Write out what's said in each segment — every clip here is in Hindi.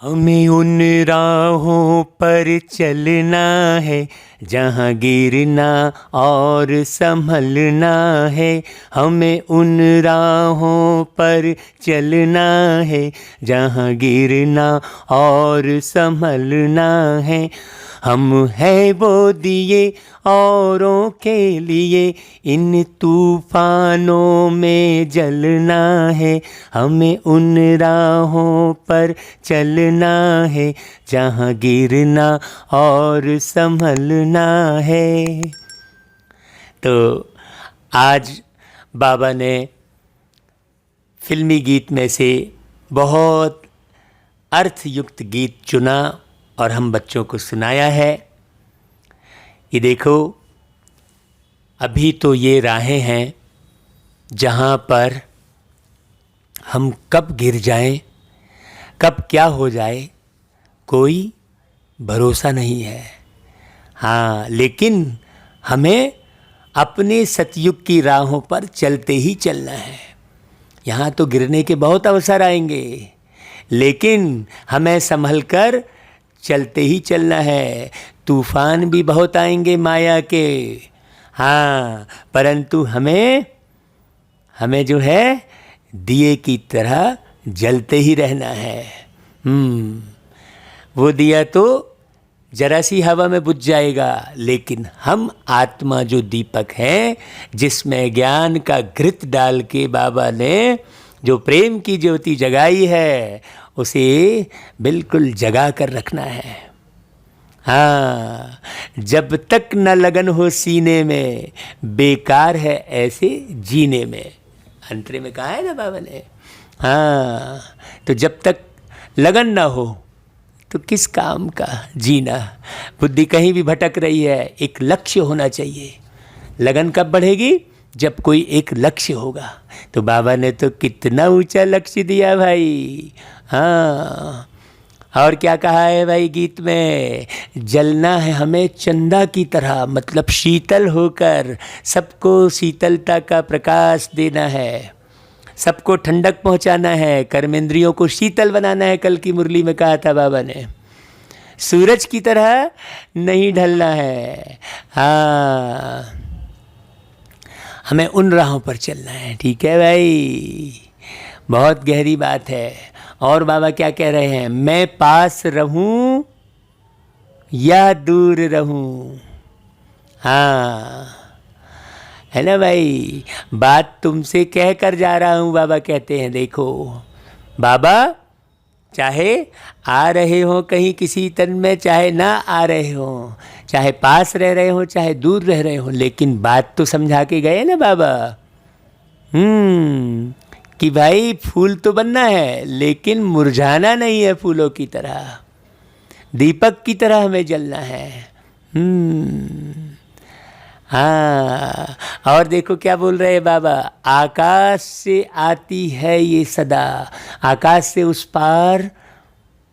हमें उन राहों पर चलना है जहाँ गिरना और संभलना है। हमें उन राहों पर चलना है जहाँ गिरना और संभलना है। हम है वो दिए औरों के लिए, इन तूफानों में जलना है। हमें उन राहों पर चलना है जहाँ गिरना और संभलना है। तो आज बाबा ने फिल्मी गीत में से बहुत अर्थयुक्त गीत चुना और हम बच्चों को सुनाया है। ये देखो, अभी तो ये राहें हैं जहाँ पर हम कब गिर जाएं, कब क्या हो जाए, कोई भरोसा नहीं है। हाँ, लेकिन हमें अपने सतयुग की राहों पर चलते ही चलना है। यहाँ तो गिरने के बहुत अवसर आएंगे, लेकिन हमें संभल कर चलते ही चलना है। तूफान भी बहुत आएंगे माया के, हाँ, परंतु हमें जो है दिए की तरह जलते ही रहना है। वो दिया तो जरा सी हवा में बुझ जाएगा, लेकिन हम आत्मा जो दीपक है, जिसमें ज्ञान का घृत डाल के बाबा ने जो प्रेम की ज्योति जगाई है, उसे बिल्कुल जगा कर रखना है। हाँ, जब तक न लगन हो सीने में, बेकार है ऐसे जीने में। अंतरे में कहा है ना बाबा ने। हाँ, तो जब तक लगन ना हो तो किस काम का जीना। बुद्धि कहीं भी भटक रही है, एक लक्ष्य होना चाहिए। लगन कब बढ़ेगी? जब कोई एक लक्ष्य होगा। तो बाबा ने तो कितना ऊंचा लक्ष्य दिया भाई। हाँ, और क्या कहा है भाई गीत में? जलना है हमें चंदा की तरह, मतलब शीतल होकर सबको शीतलता का प्रकाश देना है, सबको ठंडक पहुंचाना है, कर्मेंद्रियों को शीतल बनाना है। कल की मुरली में कहा था बाबा ने, सूरज की तरह नहीं ढलना है। हाँ, हमें उन राहों पर चलना है। ठीक है भाई, बहुत गहरी बात है। और बाबा क्या कह रहे हैं? मैं पास रहूं या दूर रहूं। हाँ, है ना भाई, बात तुमसे कह कर जा रहा हूं। बाबा कहते हैं, देखो बाबा चाहे आ रहे हो कहीं किसी तन में, चाहे ना आ रहे हो, चाहे पास रह रहे हो चाहे दूर रह रहे हो, लेकिन बात तो समझा के गए ना बाबा। कि भाई फूल तो बनना है, लेकिन मुरझाना नहीं है। फूलों की तरह, दीपक की तरह हमें जलना है। हाँ, और देखो क्या बोल रहे हैं बाबा? आकाश से आती है ये सदा, आकाश से उस पार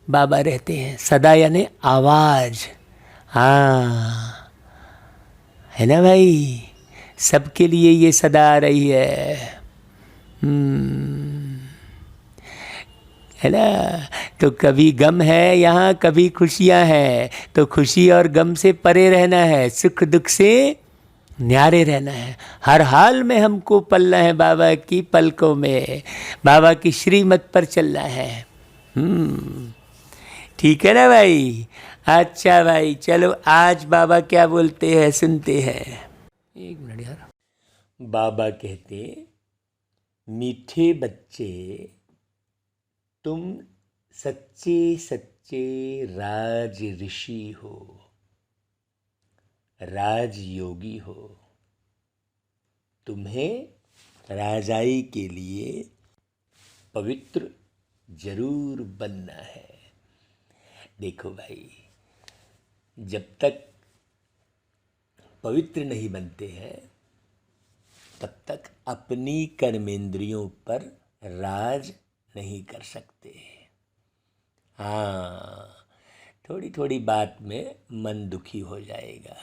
बाबा रहते हैं। सदा यानी आवाज। हाँ, है ना भाई, सबके लिए ये सदा आ रही है। है ना? तो कभी गम है यहाँ, कभी खुशियाँ हैं, तो खुशी और गम से परे रहना है, सुख दुख से न्यारे रहना है। हर हाल में हमको पलना है बाबा की पलकों में, बाबा की श्रीमत पर चलना है। ठीक है ना भाई? अच्छा भाई, चलो आज बाबा क्या बोलते हैं सुनते हैं। एक मिनट यार। बाबा कहते, मीठे बच्चे तुम सच्चे सच्चे राज ऋषि हो, राजयोगी हो। तुम्हें राजाई के लिए पवित्र जरूर बनना है। देखो भाई, जब तक पवित्र नहीं बनते हैं, तब तक अपनी कर्मेंद्रियों पर राज नहीं कर सकते। हाँ, थोड़ी थोड़ी बात में मन दुखी हो जाएगा,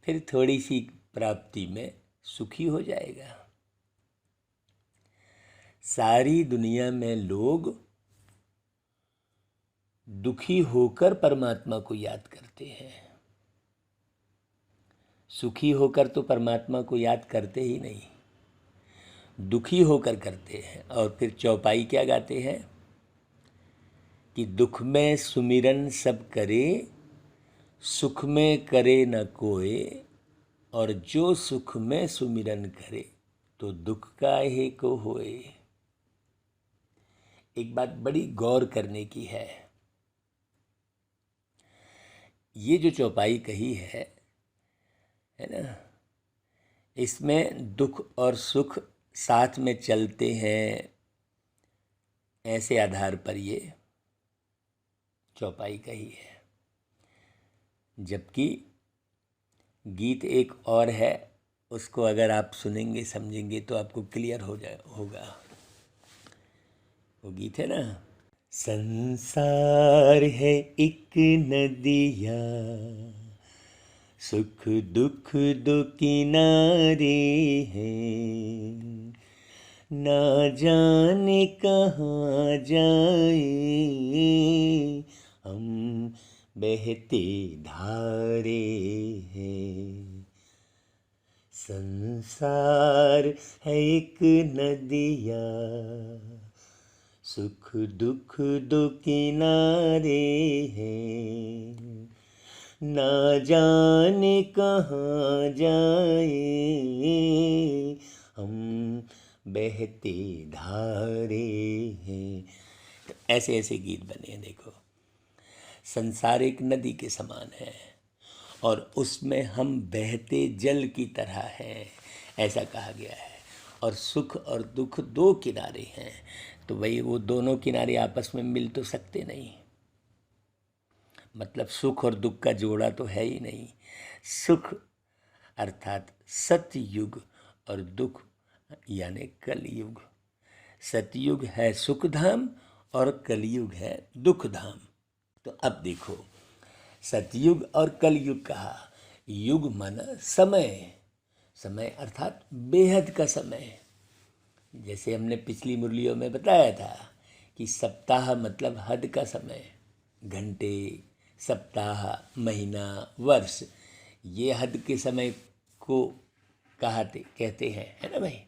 फिर थोड़ी सी प्राप्ति में सुखी हो जाएगा। सारी दुनिया में लोग दुखी होकर परमात्मा को याद करते हैं। सुखी होकर तो परमात्मा को याद करते ही नहीं, दुखी होकर करते हैं। और फिर चौपाई क्या गाते हैं कि दुख में सुमिरन सब करे, सुख में करे न कोय, और जो सुख में सुमिरन करे तो दुख काहे को होए। एक बात बड़ी गौर करने की है, ये जो चौपाई कही है ना, इसमें दुख और सुख साथ में चलते हैं, ऐसे आधार पर ये चौपाई कही है। जबकि गीत एक और है, उसको अगर आप सुनेंगे समझेंगे तो आपको क्लियर होगा। वो गीत है ना, संसार है एक नदिया, सुख दुख दो किनारे हैं, ना जाने कहाँ जाए हम बहते धारे हैं। संसार है एक नदिया, सुख दुख दो किनारे हैं, ना जाने कहाँ जाए हम बहते धारे हैं। तो ऐसे ऐसे गीत बने हैं। देखो, संसार एक नदी के समान है और उसमें हम बहते जल की तरह हैं, ऐसा कहा गया है। और सुख और दुख दो किनारे हैं, तो भाई वो दोनों किनारे आपस में मिल तो सकते नहीं। मतलब सुख और दुख का जोड़ा तो है ही नहीं। सुख अर्थात सतयुग और दुख यानी कलयुग। सतयुग है सुख धाम और कलयुग है दुख धाम। तो अब देखो, सतयुग और कलयुग कहा, युग माना समय, समय अर्थात बेहद का समय। जैसे हमने पिछली मुरलियों में बताया था कि सप्ताह मतलब हद का समय, घंटे, सप्ताह, महीना, वर्ष, ये हद के समय को कहते हैं, है ना भाई।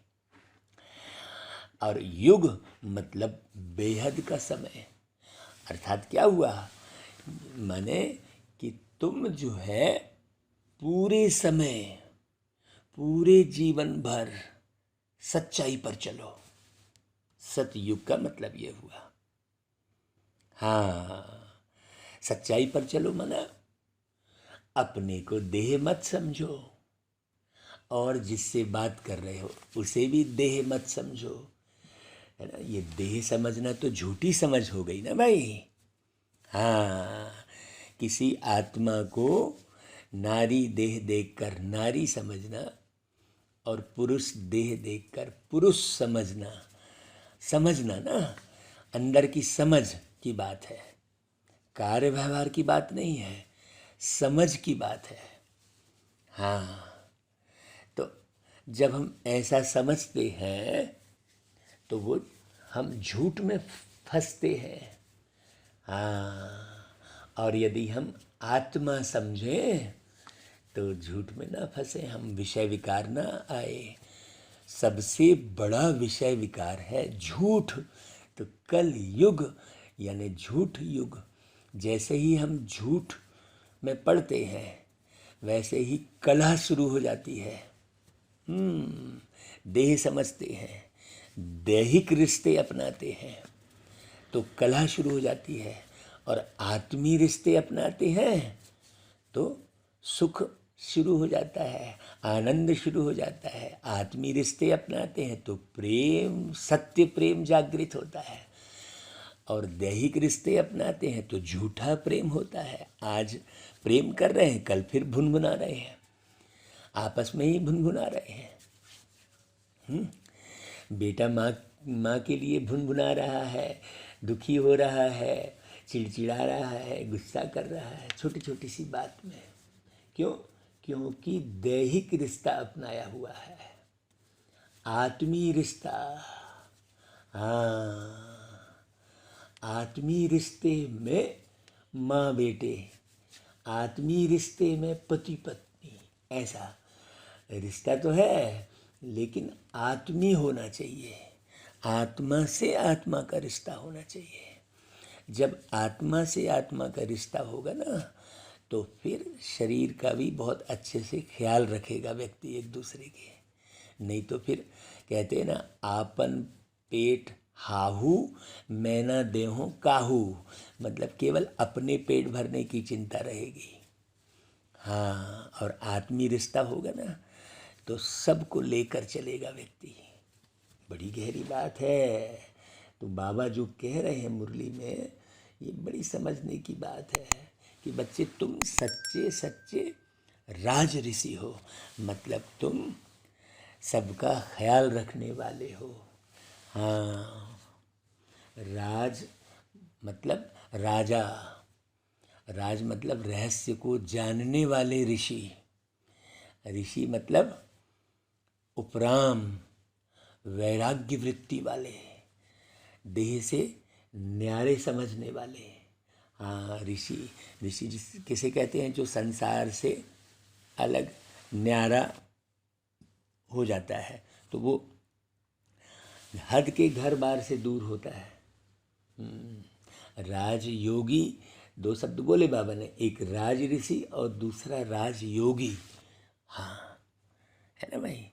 और युग मतलब बेहद का समय, अर्थात क्या हुआ, माने कि तुम जो है पूरे समय, पूरे जीवन भर सच्चाई पर चलो। सतयुग का मतलब ये हुआ। हाँ, सच्चाई पर चलो माना अपने को देह मत समझो, और जिससे बात कर रहे हो उसे भी देह मत समझो, है ना। ये देह समझना तो झूठी समझ हो गई ना भाई। हाँ, किसी आत्मा को नारी देह देखकर नारी समझना और पुरुष देह देखकर पुरुष समझना, समझना ना, अंदर की समझ की बात है, कार्य व्यवहार की बात नहीं है, समझ की बात है। हाँ, तो जब हम ऐसा समझते हैं तो वो हम झूठ में फंसते हैं। हाँ, और यदि हम आत्मा समझें तो झूठ में ना फंसे, हम विषय विकार ना आए। सबसे बड़ा विषय विकार है झूठ। तो कल युग यानी झूठ युग। जैसे ही हम झूठ में पड़ते हैं वैसे ही कलह शुरू हो जाती है। देह समझते हैं, दैहिक रिश्ते अपनाते हैं तो कलह शुरू हो जाती है, और आत्मीय रिश्ते अपनाते हैं तो सुख शुरू हो जाता है, आनंद शुरू हो जाता है। आत्मीय रिश्ते अपनाते हैं तो प्रेम, सत्य प्रेम जागृत होता है, और दैहिक रिश्ते अपनाते हैं तो झूठा प्रेम होता है। आज प्रेम कर रहे हैं, कल फिर भुनभुना रहे हैं, आपस में ही भुनभुना रहे हैं। बेटा माँ के लिए भुनभुना रहा है, दुखी हो रहा है, चिड़चिड़ा रहा है, गुस्सा कर रहा है छोटी छोटी सी बात में। क्यों? क्योंकि दैहिक रिश्ता अपनाया हुआ है, आत्मीय रिश्ता। हाँ, आत्मीय रिश्ते में माँ बेटे, आत्मीय रिश्ते में पति पत्नी, ऐसा रिश्ता तो है लेकिन आत्मीय होना चाहिए, आत्मा से आत्मा का रिश्ता होना चाहिए। जब आत्मा से आत्मा का रिश्ता होगा ना तो फिर शरीर का भी बहुत अच्छे से ख्याल रखेगा व्यक्ति एक दूसरे के। नहीं तो फिर कहते हैं ना, आपन पेट हाहू मैना देहूँ काहू, मतलब केवल अपने पेट भरने की चिंता रहेगी। हाँ, और आत्मीय रिश्ता होगा ना तो सबको लेकर चलेगा व्यक्ति। बड़ी गहरी बात है। तो बाबा जो कह रहे हैं मुरली में, ये बड़ी समझने की बात है कि बच्चे तुम सच्चे सच्चे राज ऋषि हो, मतलब तुम सबका ख्याल रखने वाले हो। हाँ, राज मतलब राजा, राज मतलब रहस्य को जानने वाले ऋषि, ऋषि मतलब उपराम वैराग्य वृत्ति वाले, देह से न्यारे समझने वाले। हाँ, ऋषि, ऋषि किसे कहते हैं? जो संसार से अलग न्यारा हो जाता है, तो वो हद के घर बार से दूर होता है। राजयोगी, दो शब्द बोले बाबा ने, एक राज ऋषि और दूसरा राजयोगी। हाँ, है ना भाई,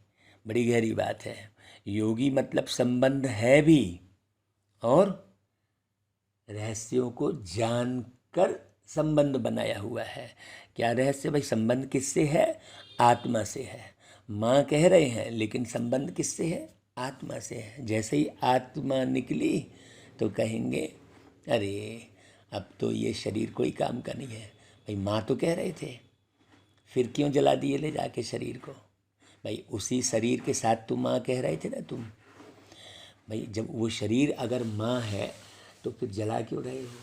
बड़ी गहरी बात है। योगी मतलब संबंध है भी और रहस्यों को जानकर संबंध बनाया हुआ है। क्या रहस्य भाई? संबंध किससे है? आत्मा से है। माँ कह रहे हैं लेकिन संबंध किससे है? आत्मा से है। जैसे ही आत्मा निकली तो कहेंगे अरे अब तो ये शरीर कोई काम का नहीं है। भाई माँ तो कह रहे थे, फिर क्यों जला दिए ले जाके शरीर को? भाई उसी शरीर के साथ तो माँ कह रहे थे ना तुम। भाई जब वो शरीर अगर माँ है तो फिर जला क्यों रहे हो?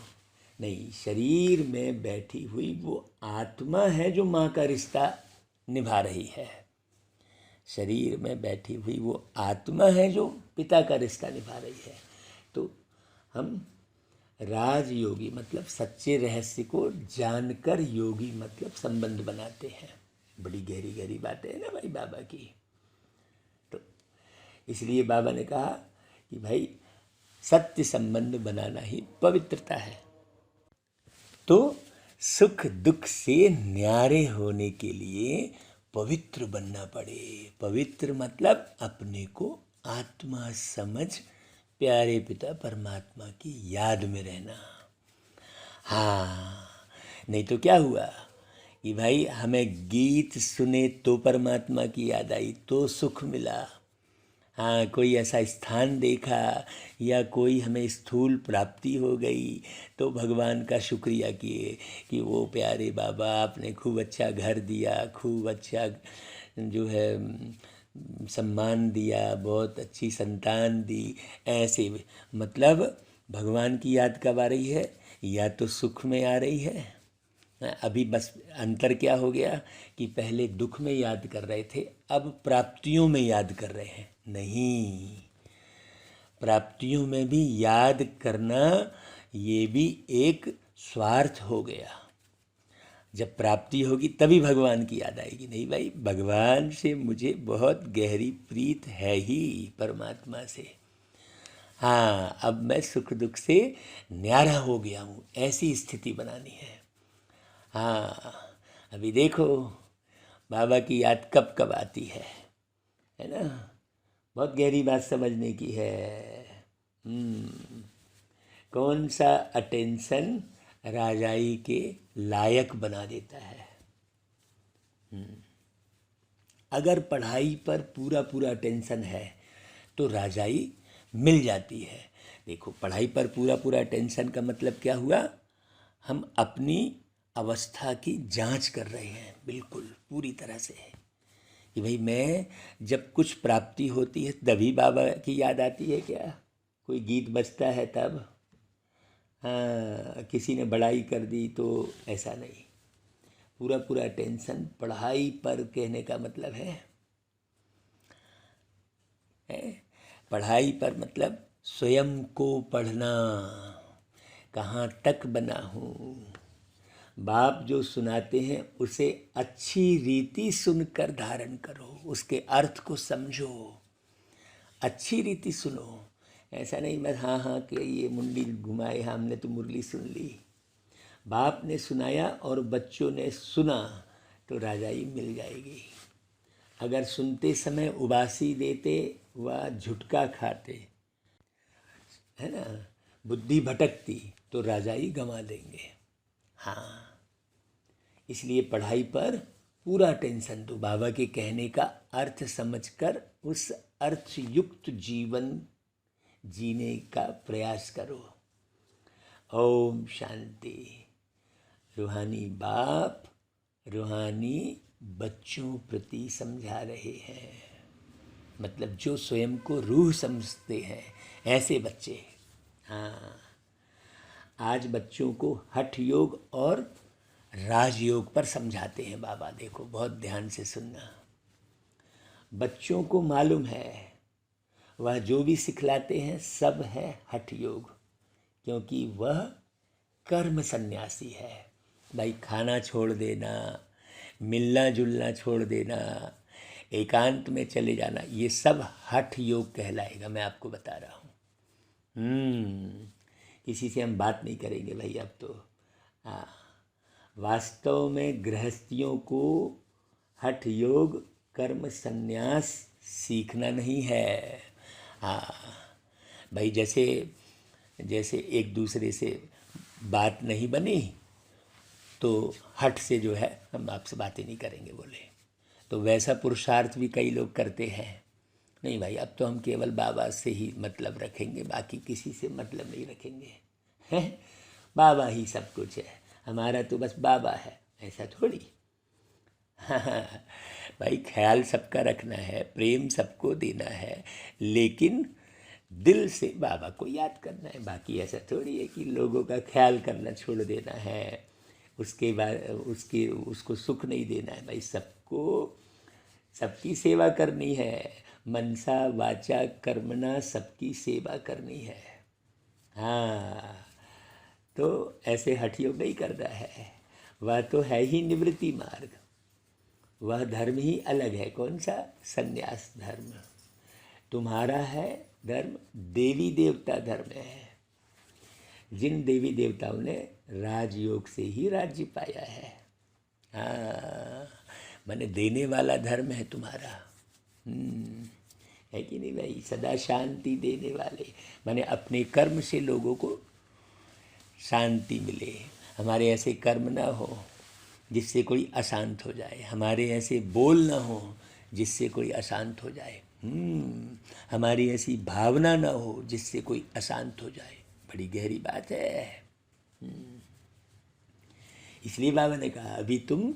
नहीं, शरीर में बैठी हुई वो आत्मा है जो माँ का रिश्ता निभा रही है। शरीर में बैठी हुई वो आत्मा है जो पिता का रिश्ता निभा रही है। तो हम राजयोगी मतलब सच्चे रहस्य को जानकर योगी मतलब संबंध बनाते हैं। बड़ी गहरी गहरी बातें है ना भाई बाबा की। तो इसलिए बाबा ने कहा कि भाई सत्य संबंध बनाना ही पवित्रता है। तो सुख दुख से न्यारे होने के लिए पवित्र बनना पड़े। पवित्र मतलब अपने को आत्मा समझ प्यारे पिता परमात्मा की याद में रहना। हाँ, नहीं तो क्या हुआ कि भाई हमें गीत सुने तो परमात्मा की याद आई तो सुख मिला। हाँ, कोई ऐसा स्थान देखा या कोई हमें स्थूल प्राप्ति हो गई तो भगवान का शुक्रिया किए कि वो प्यारे बाबा आपने खूब अच्छा घर दिया, खूब अच्छा जो है सम्मान दिया, बहुत अच्छी संतान दी। ऐसे मतलब भगवान की याद कब आ रही है? या तो सुख में आ रही है। अभी बस अंतर क्या हो गया कि पहले दुख में याद कर रहे थे, अब प्राप्तियों में याद कर रहे हैं। नहीं, प्राप्तियों में भी याद करना ये भी एक स्वार्थ हो गया। जब प्राप्ति होगी तभी भगवान की याद आएगी। नहीं भाई, भगवान से मुझे बहुत गहरी प्रीत है ही, परमात्मा से। हाँ, अब मैं सुख दुख से न्यारा हो गया हूँ, ऐसी स्थिति बनानी है। हाँ, अभी देखो बाबा की याद कब कब आती है ना? बहुत गहरी बात समझने की है। कौन सा अटेंशन राजाई के लायक बना देता है? अगर पढ़ाई पर पूरा पूरा अटेंशन है तो राजाई मिल जाती है। देखो, पढ़ाई पर पूरा पूरा अटेंशन का मतलब क्या हुआ? हम अपनी अवस्था की जांच कर रहे हैं बिल्कुल पूरी तरह से कि भाई मैं जब कुछ प्राप्ति होती है तभी बाबा की याद आती है क्या? कोई गीत बजता है तब? हाँ, किसी ने बड़ाई कर दी तो ऐसा नहीं। पूरा पूरा टेंशन पढ़ाई पर कहने का मतलब है पढ़ाई पर मतलब स्वयं को पढ़ना, कहाँ तक बना हूँ, बाप जो सुनाते हैं उसे अच्छी रीति सुनकर धारण करो, उसके अर्थ को समझो, अच्छी रीति सुनो। ऐसा नहीं मैं हाँ हाँ कि ये मुंडी घुमाए, हमने तो मुरली सुन ली। बाप ने सुनाया और बच्चों ने सुना तो राजाई मिल जाएगी। अगर सुनते समय उबासी देते व झुटका खाते, है ना, बुद्धि भटकती तो राजाई गंवा देंगे। हाँ, इसलिए पढ़ाई पर पूरा टेंशन दो। बाबा के कहने का अर्थ समझकर उस अर्थयुक्त जीवन जीने का प्रयास करो। ओम शांति। रूहानी बाप रूहानी बच्चों प्रति समझा रहे हैं, मतलब जो स्वयं को रूह समझते हैं ऐसे बच्चे। हाँ, आज बच्चों को हठ योग और राजयोग पर समझाते हैं बाबा। देखो बहुत ध्यान से सुनना। बच्चों को मालूम है वह जो भी सिखलाते हैं सब है हठ योग, क्योंकि वह कर्म सन्यासी है। भाई खाना छोड़ देना, मिलना जुलना छोड़ देना, एकांत में चले जाना, ये सब हठ योग कहलाएगा। मैं आपको बता रहा हूँ। किसी से हम बात नहीं करेंगे भाई अब तो। हाँ, वास्तव में गृहस्थियों को हठ योग कर्म संन्यास सीखना नहीं है। हाँ भाई, जैसे जैसे एक दूसरे से बात नहीं बनी तो हट से जो है हम आपसे बातें नहीं करेंगे बोले, तो वैसा पुरुषार्थ भी कई लोग करते हैं। नहीं भाई, अब तो हम केवल बाबा से ही मतलब रखेंगे, बाकी किसी से मतलब नहीं रखेंगे। हैं, बाबा ही सब कुछ है, हमारा तो बस बाबा है, ऐसा थोड़ी। हाँ भाई, ख्याल सबका रखना है, प्रेम सबको देना है, लेकिन दिल से बाबा को याद करना है। बाकी ऐसा थोड़ी है कि लोगों का ख्याल करना छोड़ देना है, उसके बाद उसको सुख नहीं देना है। भाई सबको सबकी सेवा करनी है, मनसा वाचा कर्मणा सबकी सेवा करनी है। हाँ, तो ऐसे हठ योग नहीं करना है, वह तो है ही निवृत्ति मार्ग, वह धर्म ही अलग है। कौन सा? संन्यास धर्म। तुम्हारा है धर्म देवी देवता धर्म है, जिन देवी देवताओं ने राजयोग से ही राज्य पाया है। हाँ, माने देने वाला धर्म है तुम्हारा। है कि नहीं भाई? सदा शांति देने वाले, माने अपने कर्म से लोगों को शांति मिले। हमारे ऐसे कर्म ना हो जिससे कोई अशांत हो जाए, हमारे ऐसे बोल ना हो जिससे कोई अशांत हो जाए, हमारी ऐसी भावना ना हो जिससे कोई अशांत हो जाए। बड़ी गहरी बात है। इसलिए बाबा ने कहा अभी तुम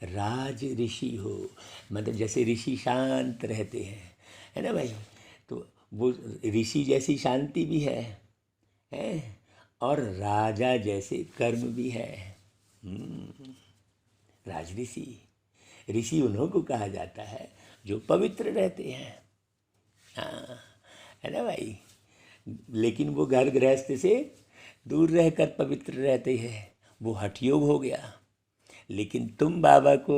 राज ऋषि हो, मतलब जैसे ऋषि शांत रहते हैं, है ना भाई, तो वो ऋषि जैसी शांति भी है और राजा जैसे कर्म भी है। राजऋषि, ऋषि उन्हों को कहा जाता है जो पवित्र रहते हैं। हाँ, है ना भाई, लेकिन वो घर गृहस्थ से दूर रहकर पवित्र रहते हैं, वो हठ योग हो गया। लेकिन तुम बाबा को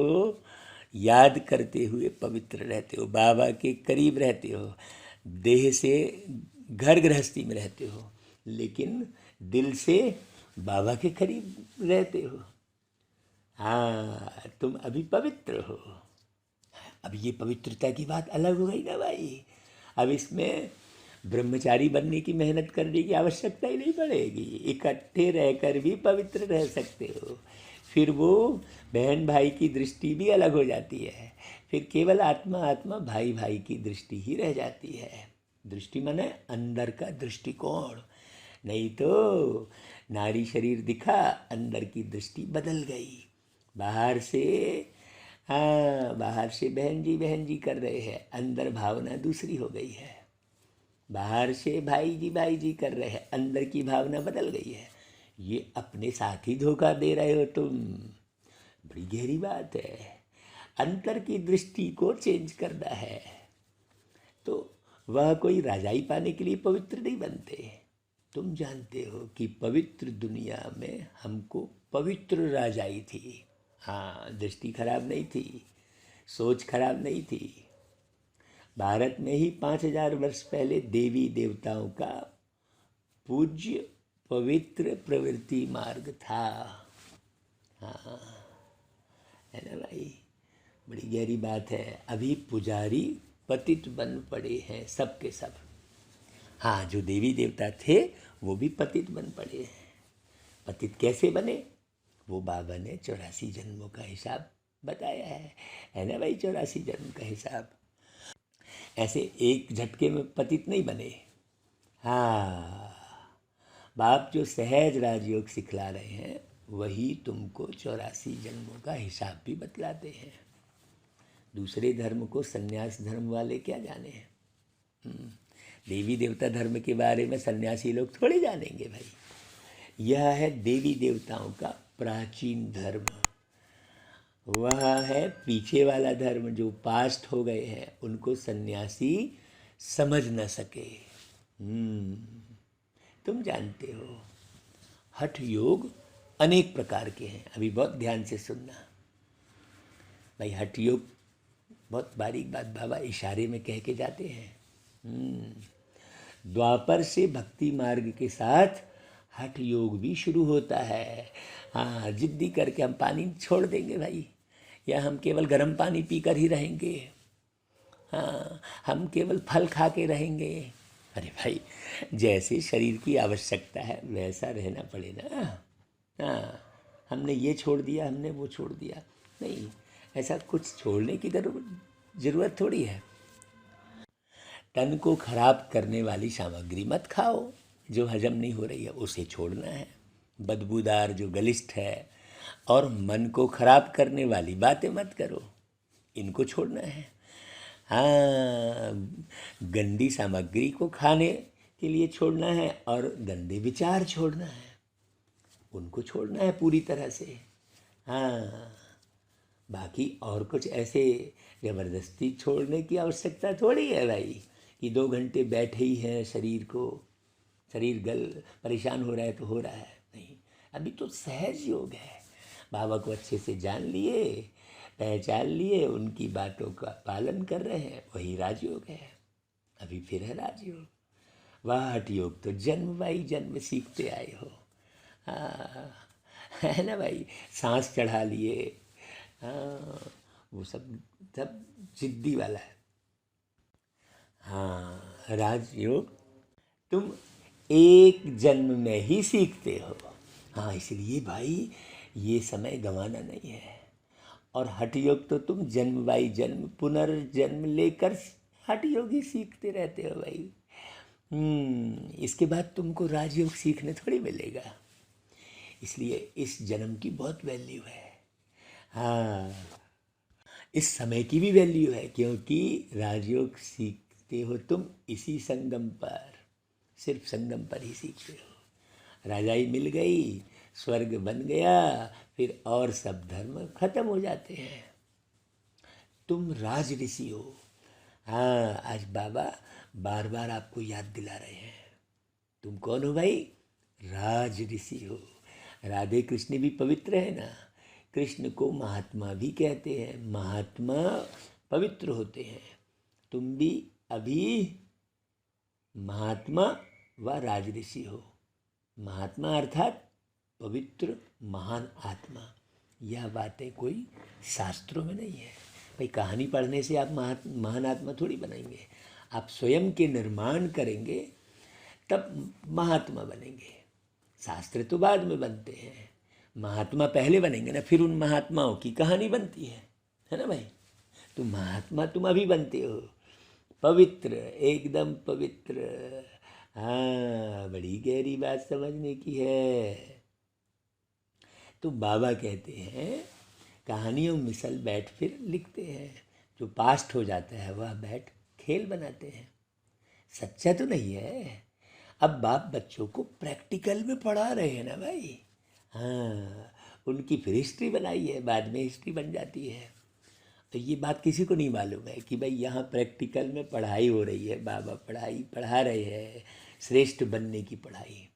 याद करते हुए पवित्र रहते हो, बाबा के करीब रहते हो, देह से घर गृहस्थी में रहते हो, लेकिन दिल से बाबा के करीब रहते हो। हाँ, तुम अभी पवित्र हो। अब ये पवित्रता की बात अलग हो गई ना भाई। अब इसमें ब्रह्मचारी बनने की मेहनत करने की आवश्यकता ही नहीं पड़ेगी, इकट्ठे रहकर भी पवित्र रह सकते हो। फिर वो बहन भाई की दृष्टि भी अलग हो जाती है, फिर केवल आत्मा आत्मा भाई भाई की दृष्टि ही रह जाती है। दृष्टि माने अंदर का दृष्टिकोण, नहीं तो नारी शरीर दिखा, अंदर की दृष्टि बदल गई। बाहर से हाँ, बाहर से बहन जी कर रहे हैं, अंदर भावना दूसरी हो गई है। बाहर से भाई जी कर रहे हैं, अंदर की भावना बदल गई है। ये अपने साथ ही धोखा दे रहे हो तुम। बड़ी गहरी बात है। अंतर की दृष्टि को चेंज करना है, तो वह कोई राजाई पाने के लिए पवित्र नहीं बनते। तुम जानते हो कि पवित्र दुनिया में हमको पवित्र राजाई थी। हाँ, दृष्टि खराब नहीं थी, सोच खराब नहीं थी। भारत में ही 5,000 वर्ष पहले देवी देवताओं का पूज्य पवित्र प्रवृत्ति मार्ग था। हाँ, है ना भाई, बड़ी गहरी बात है। अभी पुजारी पतित बन पड़े हैं सब के सब। हाँ, जो देवी देवता थे वो भी पतित बन पड़े हैं। पतित कैसे बने, वो बाबा ने 84 जन्मों का हिसाब बताया है ना भाई, 84 जन्म का हिसाब। ऐसे एक झटके में पतित नहीं बने। हाँ, बाप जो सहज राजयोग सिखला रहे हैं वही तुमको 84 जन्मों का हिसाब भी बतलाते हैं। दूसरे धर्म को सन्यास धर्म वाले क्या जाने हैं। देवी देवता धर्म के बारे में सन्यासी लोग थोड़ी जानेंगे भाई। यह है देवी देवताओं का प्राचीन धर्म। वह है पीछे वाला धर्म, जो पास्ट हो गए हैं उनको सन्यासी समझ न सके। तुम जानते हो हठ योग अनेक प्रकार के हैं। अभी बहुत ध्यान से सुनना भाई। हठ योग बहुत बारीक बात बाबा इशारे में कह के जाते हैं। द्वापर से भक्ति मार्ग के साथ हठ योग भी शुरू होता है। हाँ, जिद्दी करके हम पानी छोड़ देंगे भाई, या हम केवल गर्म पानी पीकर ही रहेंगे। हाँ, हम केवल फल खा के रहेंगे। अरे भाई, जैसे शरीर की आवश्यकता है वैसा रहना पड़ेगा। हाँ, हमने ये छोड़ दिया, हमने वो छोड़ दिया, नहीं, ऐसा कुछ छोड़ने की ज़रूरत थोड़ी है। तन को खराब करने वाली सामग्री मत खाओ, जो हजम नहीं हो रही है उसे छोड़ना है। बदबूदार जो गलिष्ठ है और मन को खराब करने वाली बातें मत करो, इनको छोड़ना है। हाँ, गंदी सामग्री को खाने के लिए छोड़ना है और गंदे विचार छोड़ना है, उनको छोड़ना है पूरी तरह से। हाँ, बाकी और कुछ ऐसे ज़बरदस्ती छोड़ने की आवश्यकता थोड़ी है भाई, कि 2 घंटे बैठे ही हैं, शरीर परेशान हो रहा है तो हो रहा है। नहीं, अभी तो सहज योग है। बाबा को अच्छे से जान लिए, पहचान लिए, उनकी बातों का पालन कर रहे हैं, वही राजयोग है। अभी फिर है राजयोग। वह हठ योग तो जन्म बाई जन्म सीखते आए हो। हाँ, है ना भाई, सांस चढ़ा लिए। हाँ, वो सब जिद्दी वाला है। हाँ, राजयोग तुम एक जन्म में ही सीखते हो। हाँ, इसलिए भाई ये समय गंवाना नहीं है। और हठ योग तो तुम जन्म बाई जन्म पुनर्जन्म लेकर हठ योग ही सीखते रहते हो भाई। इसके बाद तुमको राजयोग सीखने थोड़ी मिलेगा। इसलिए इस जन्म की बहुत वैल्यू है। हाँ, इस समय की भी वैल्यू है, क्योंकि राजयोग सीखते हो तुम इसी संगम पर, सिर्फ संगम पर ही सीखते हो। राजाई मिल गई, स्वर्ग बन गया, फिर और सब धर्म खत्म हो जाते हैं। तुम राज ऋषि हो। हाँ, आज बाबा बार बार आपको याद दिला रहे हैं, तुम कौन हो भाई? राज ऋषि हो। राधे कृष्ण भी पवित्र है ना, कृष्ण को महात्मा भी कहते हैं, महात्मा पवित्र होते हैं। तुम भी अभी महात्मा व राज ऋषि हो। महात्मा अर्थात पवित्र महान आत्मा। यह बातें कोई शास्त्रों में नहीं है भाई। कहानी पढ़ने से आप महान आत्मा थोड़ी बनेंगे। आप स्वयं के निर्माण करेंगे तब महात्मा बनेंगे। शास्त्र तो बाद में बनते हैं, महात्मा पहले बनेंगे ना, फिर उन महात्माओं की कहानी बनती है ना भाई। तो महात्मा तुम अभी बनते हो, पवित्र, एकदम पवित्र। हाँ, बड़ी गहरी बात समझने की है। तो बाबा कहते हैं कहानियों मिसल बैठ फिर लिखते हैं, जो पास्ट हो जाता है वह बैठ खेल बनाते हैं। सच्चा तो नहीं है। अब बाप बच्चों को प्रैक्टिकल में पढ़ा रहे हैं ना भाई। हाँ, उनकी फिर हिस्ट्री बनाई है, बाद में हिस्ट्री बन जाती है। तो ये बात किसी को नहीं मालूम है कि भाई यहाँ प्रैक्टिकल में पढ़ाई हो रही है, बाबा पढ़ा रहे हैं, श्रेष्ठ बनने की पढ़ाई।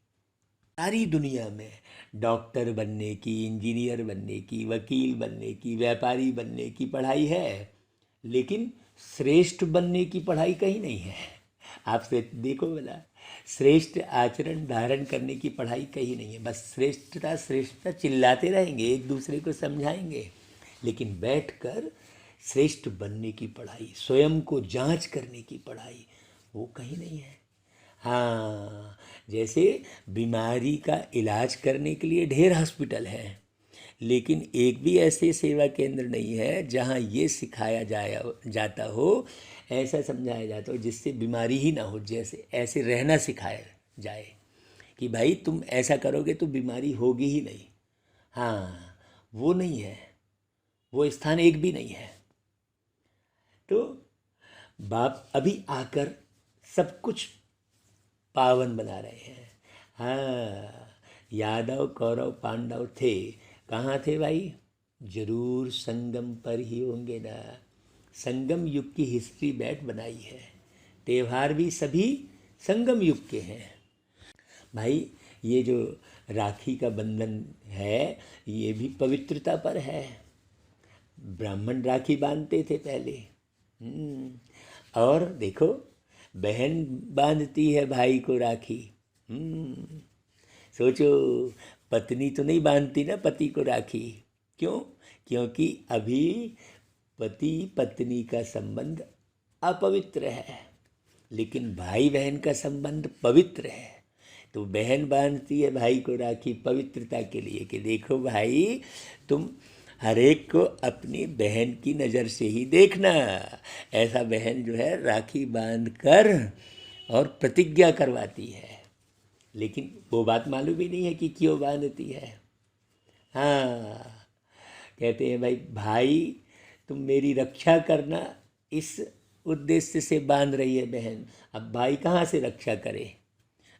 सारी दुनिया में डॉक्टर बनने की, इंजीनियर बनने की, वकील बनने की, व्यापारी बनने की पढ़ाई है, लेकिन श्रेष्ठ बनने की पढ़ाई कहीं नहीं है। आपसे देखो भला, श्रेष्ठ आचरण धारण करने की पढ़ाई कहीं नहीं है। बस श्रेष्ठता श्रेष्ठता चिल्लाते रहेंगे, एक दूसरे को समझाएंगे, लेकिन बैठकर श्रेष्ठ बनने की पढ़ाई, स्वयं को जांच करने की पढ़ाई, वो कहीं नहीं है। हाँ, जैसे बीमारी का इलाज करने के लिए ढेर हॉस्पिटल है, लेकिन एक भी ऐसे सेवा केंद्र नहीं है जहाँ ये सिखाया जाता हो, ऐसा समझाया जाता हो जिससे बीमारी ही ना हो, जैसे ऐसे रहना सिखाया जाए कि भाई तुम ऐसा करोगे तो बीमारी होगी ही नहीं। हाँ, वो नहीं है, वो स्थान एक भी नहीं है। तो बाप अभी आकर सब कुछ पावन बना रहे हैं। हाँ, यादव कौरव पांडव थे, कहाँ थे भाई? जरूर संगम पर ही होंगे ना। संगम युग की हिस्ट्री बैठ बनाई है, त्योहार भी सभी संगम युग के हैं भाई। ये जो राखी का बंधन है, ये भी पवित्रता पर है। ब्राह्मण राखी बांधते थे पहले। और देखो, बहन बांधती है भाई को राखी। सोचो, पत्नी तो नहीं बांधती ना पति को राखी। क्यों? क्योंकि अभी पति पत्नी का संबंध अपवित्र है, लेकिन भाई बहन का संबंध पवित्र है। तो बहन बांधती है भाई को राखी पवित्रता के लिए कि देखो भाई, तुम हर एक को अपनी बहन की नज़र से ही देखना। ऐसा बहन जो है राखी बांध कर और प्रतिज्ञा करवाती है, लेकिन वो बात मालूम ही नहीं है कि क्यों बांधती है। हाँ, कहते हैं भाई, भाई तुम मेरी रक्षा करना, इस उद्देश्य से बांध रही है बहन। अब भाई कहाँ से रक्षा करे?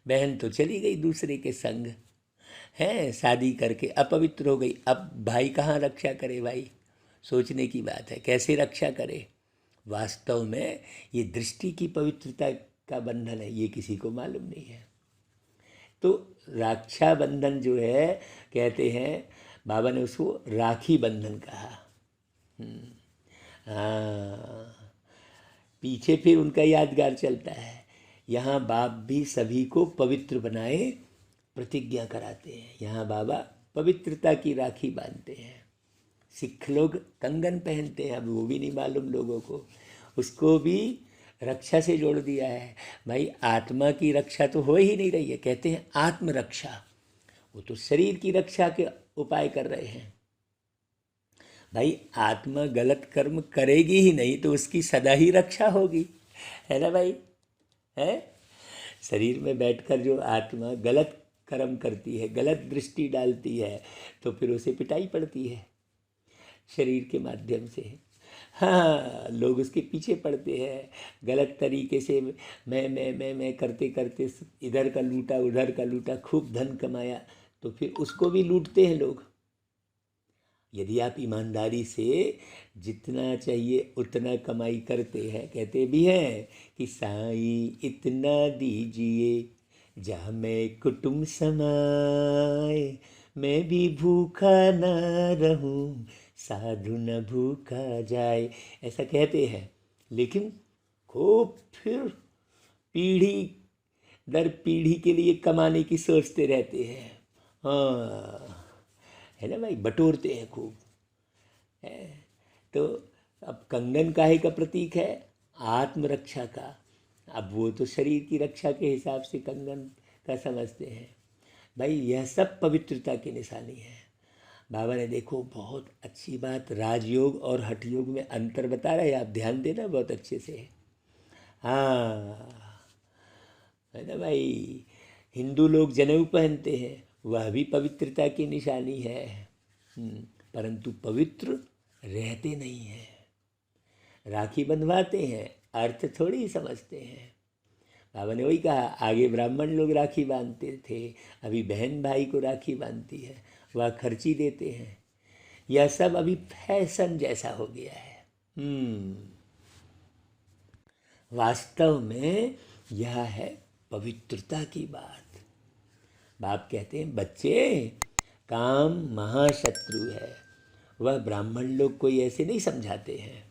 बहन तो चली गई दूसरे के संग, है शादी करके अपवित्र हो गई। अब भाई कहाँ रक्षा करे भाई? सोचने की बात है, कैसे रक्षा करे? वास्तव में ये दृष्टि की पवित्रता का बंधन है, ये किसी को मालूम नहीं है। तो रक्षाबंधन जो है, कहते हैं बाबा ने उसको राखी बंधन कहा। हाँ, पीछे फिर उनका यादगार चलता है। यहाँ बाप भी सभी को पवित्र बनाए प्रतिज्ञा कराते हैं। यहाँ बाबा पवित्रता की राखी बांधते हैं। सिख लोग कंगन पहनते हैं, अब वो भी नहीं मालूम लोगों को, उसको भी रक्षा से जोड़ दिया है। भाई आत्मा की रक्षा तो हो ही नहीं रही है, कहते हैं आत्मरक्षा। वो तो शरीर की रक्षा के उपाय कर रहे हैं। भाई आत्मा गलत कर्म करेगी ही नहीं तो उसकी सदा ही रक्षा होगी, है ना भाई? है, शरीर में बैठकर जो आत्मा गलत कर्म करती है, गलत दृष्टि डालती है, तो फिर उसे पिटाई पड़ती है शरीर के माध्यम से। हाँ, लोग उसके पीछे पड़ते हैं गलत तरीके से। मैं करते करते इधर का लूटा उधर का लूटा, खूब धन कमाया, तो फिर उसको भी लूटते हैं लोग। यदि आप ईमानदारी से जितना चाहिए उतना कमाई करते हैं, कहते भी हैं कि साईं इतना दीजिए जहाँ मैं कुटुंब समाए, मैं भी भूखा ना रहूं, साधु न भूखा जाए, ऐसा कहते हैं। लेकिन खूब फिर पीढ़ी दर पीढ़ी के लिए कमाने की सोचते रहते हैं। हाँ, है ना भाई, बटोरते हैं खूब। है तो अब कंगन काहे का प्रतीक है? आत्मरक्षा का। अब वो तो शरीर की रक्षा के हिसाब से कंगन का समझते हैं। भाई यह सब पवित्रता की निशानी है। बाबा ने देखो बहुत अच्छी बात, राजयोग और हठ योग में अंतर बता रहे हैं, आप ध्यान देना बहुत अच्छे से। हाँ, है ना भाई, हिंदू लोग जनेऊ पहनते हैं, वह भी पवित्रता की निशानी है, परंतु पवित्र रहते नहीं हैं। राखी बंधवाते हैं, अर्थ थोड़ी ही समझते हैं। बाबा ने वही कहा, आगे ब्राह्मण लोग राखी बांधते थे, अभी बहन भाई को राखी बांधती है, वह खर्ची देते हैं। यह सब अभी फैशन जैसा हो गया है। वास्तव में यह है पवित्रता की बात। बाप कहते हैं बच्चे, काम महाशत्रु है। वह ब्राह्मण लोग कोई ऐसे नहीं समझाते हैं।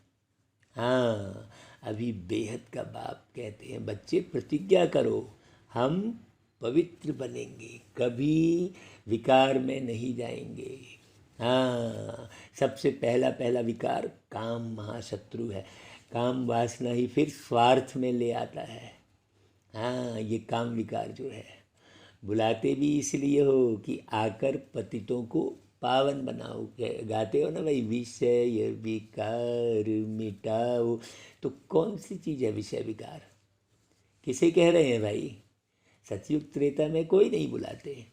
हाँ, अभी बेहद का बाप कहते हैं बच्चे प्रतिज्ञा करो, हम पवित्र बनेंगे, कभी विकार में नहीं जाएंगे। हाँ, सबसे पहला पहला विकार काम महाशत्रु है। काम वासना ही फिर स्वार्थ में ले आता है। हाँ, ये काम विकार जो है, बुलाते भी इसलिए हो कि आकर पतितों को पावन बनाओ। गाते हो ना भाई, विषय विकार मिटाओ। तो कौन सी चीज़ है विषय विकार? किसे कह रहे हैं भाई? सतयुग त्रेता में कोई नहीं बुलाते,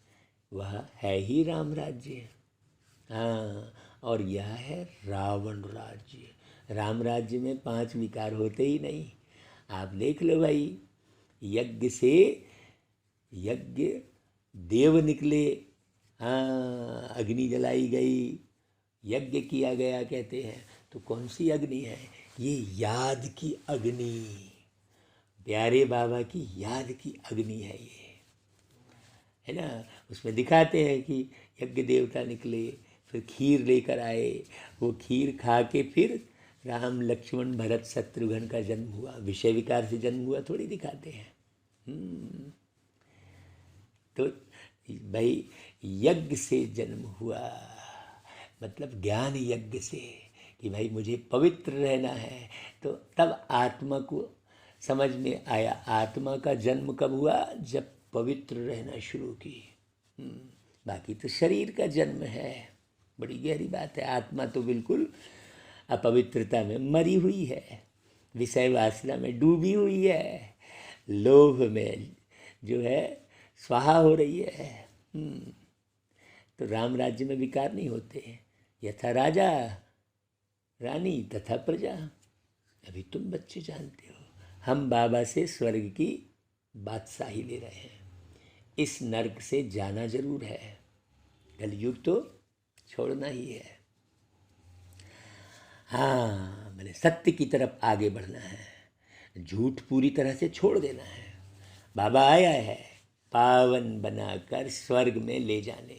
वह है ही राम राज्य। हाँ, और यह है रावण राज्य। राम राज्य में 5 विकार होते ही नहीं। आप देख लो भाई, यज्ञ से यज्ञ देव निकले। हाँ, अग्नि जलाई गई, यज्ञ किया गया कहते हैं। तो कौन सी अग्नि है? ये याद की अग्नि, प्यारे बाबा की याद की अग्नि है ये, है ना। उसमें दिखाते हैं कि यज्ञ देवता निकले, फिर खीर लेकर आए, वो खीर खा के फिर राम लक्ष्मण भरत शत्रुघ्न का जन्म हुआ। विषय विकार से जन्म हुआ थोड़ी दिखाते हैं। तो भाई यज्ञ से जन्म हुआ, मतलब ज्ञान यज्ञ से, कि भाई मुझे पवित्र रहना है। तो तब आत्मा को समझ में आया। आत्मा का जन्म कब हुआ? जब पवित्र रहना शुरू की। बाकी तो शरीर का जन्म है। बड़ी गहरी बात है। आत्मा तो बिल्कुल अपवित्रता में मरी हुई है, विषय वासना में डूबी हुई है, लोभ में जो है स्वाहा हो रही है। तो राम राज्य में विकार नहीं होते। यथा राजा रानी तथा प्रजा। अभी तुम बच्चे जानते हो, हम बाबा से स्वर्ग की बादशाही ले रहे हैं। इस नर्क से जाना जरूर है, कलयुग तो छोड़ना ही है। हाँ, मैंने सत्य की तरफ आगे बढ़ना है, झूठ पूरी तरह से छोड़ देना है। बाबा आया है पावन बनाकर स्वर्ग में ले जाने।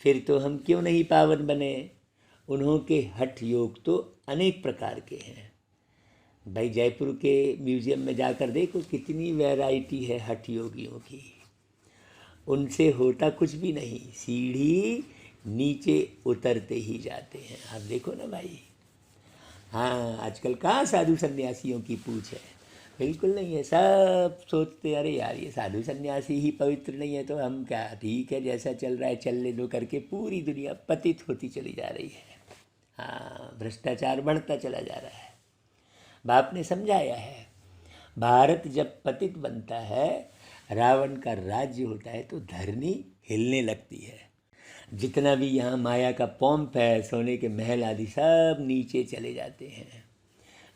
फिर तो हम क्यों नहीं पावन बने? उन्हों के हठ योग तो अनेक प्रकार के हैं भाई। जयपुर के म्यूज़ियम में जाकर देखो, कितनी वैरायटी है हठ योगियों की। उनसे होता कुछ भी नहीं, सीढ़ी नीचे उतरते ही जाते हैं। आप देखो ना भाई। हाँ, आजकल कहाँ साधु सन्यासियों की पूछ है? बिल्कुल नहीं है। सब सोचते अरे यार ये साधु सन्यासी ही पवित्र नहीं है तो हम क्या, ठीक है जैसा चल रहा है चलने दो करके पूरी दुनिया पतित होती चली जा रही है। हाँ, भ्रष्टाचार बढ़ता चला जा रहा है। बाप ने समझाया है, भारत जब पतित बनता है, रावण का राज्य होता है, तो धरनी हिलने लगती है। जितना भी यहाँ माया का पॉम्प है, सोने के महल आदि सब नीचे चले जाते हैं।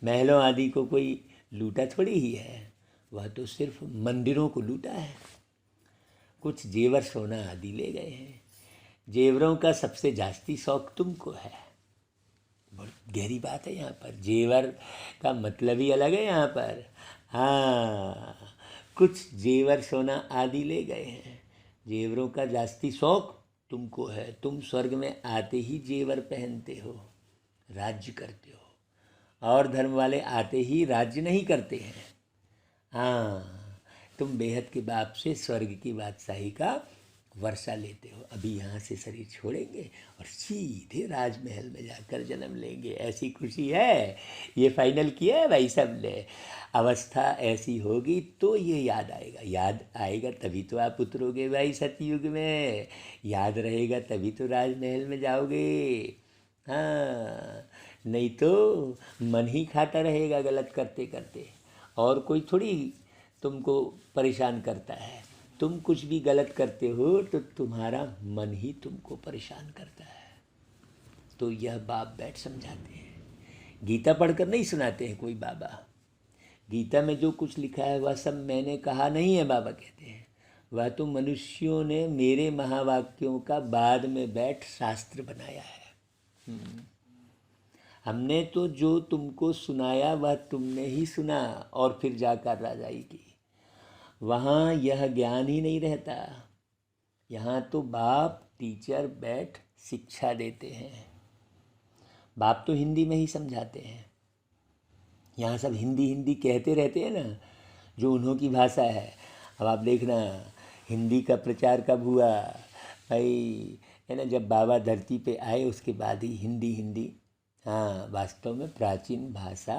महलों आदि को कोई लूटा थोड़ी ही है, वह तो सिर्फ मंदिरों को लूटा है। कुछ जेवर सोना आदि ले गए हैं। जेवरों का सबसे जास्ती शौक तुमको है। बहुत गहरी बात है यहाँ पर। जेवर का मतलब ही अलग है यहाँ पर। हाँ, कुछ जेवर सोना आदि ले गए हैं। जेवरों का जास्ती शौक तुमको है। तुम स्वर्ग में आते ही जेवर पहनते हो, राज्य करते हो। और धर्म वाले आते ही राज्य नहीं करते हैं। हाँ, तुम बेहद के बाप से स्वर्ग की बादशाही का वर्षा लेते हो। अभी यहाँ से शरीर छोड़ेंगे और सीधे राजमहल में जाकर जन्म लेंगे। ऐसी खुशी है, ये फाइनल किया है भाई सब ने। अवस्था ऐसी होगी तो ये याद आएगा। याद आएगा तभी तो आप उतरोगे भाई सतयुग में। याद रहेगा तभी तो राजमहल में जाओगे। हाँ, नहीं तो मन ही खाता रहेगा गलत करते करते। और कोई थोड़ी तुमको परेशान करता है। तुम कुछ भी गलत करते हो तो तुम्हारा मन ही तुमको परेशान करता है। तो यह बाप बैठ समझाते हैं। गीता पढ़कर नहीं सुनाते हैं कोई बाबा। गीता में जो कुछ लिखा है वह सब मैंने कहा नहीं है, बाबा कहते हैं। वह तो मनुष्यों ने मेरे महावाक्यों का बाद में बैठ शास्त्र बनाया है। हमने तो जो तुमको सुनाया वह तुमने ही सुना और फिर जाकर राजाई की। वहाँ यह ज्ञान ही नहीं रहता। यहाँ तो बाप टीचर बैठ शिक्षा देते हैं। बाप तो हिंदी में ही समझाते हैं। यहाँ सब हिंदी हिंदी कहते रहते हैं ना, जो उन्हों की भाषा है। अब आप देखना हिंदी का प्रचार कब हुआ भाई, है ना, जब बाबा धरती पे आए उसके बाद ही हिंदी हिंदी। हाँ, वास्तव में प्राचीन भाषा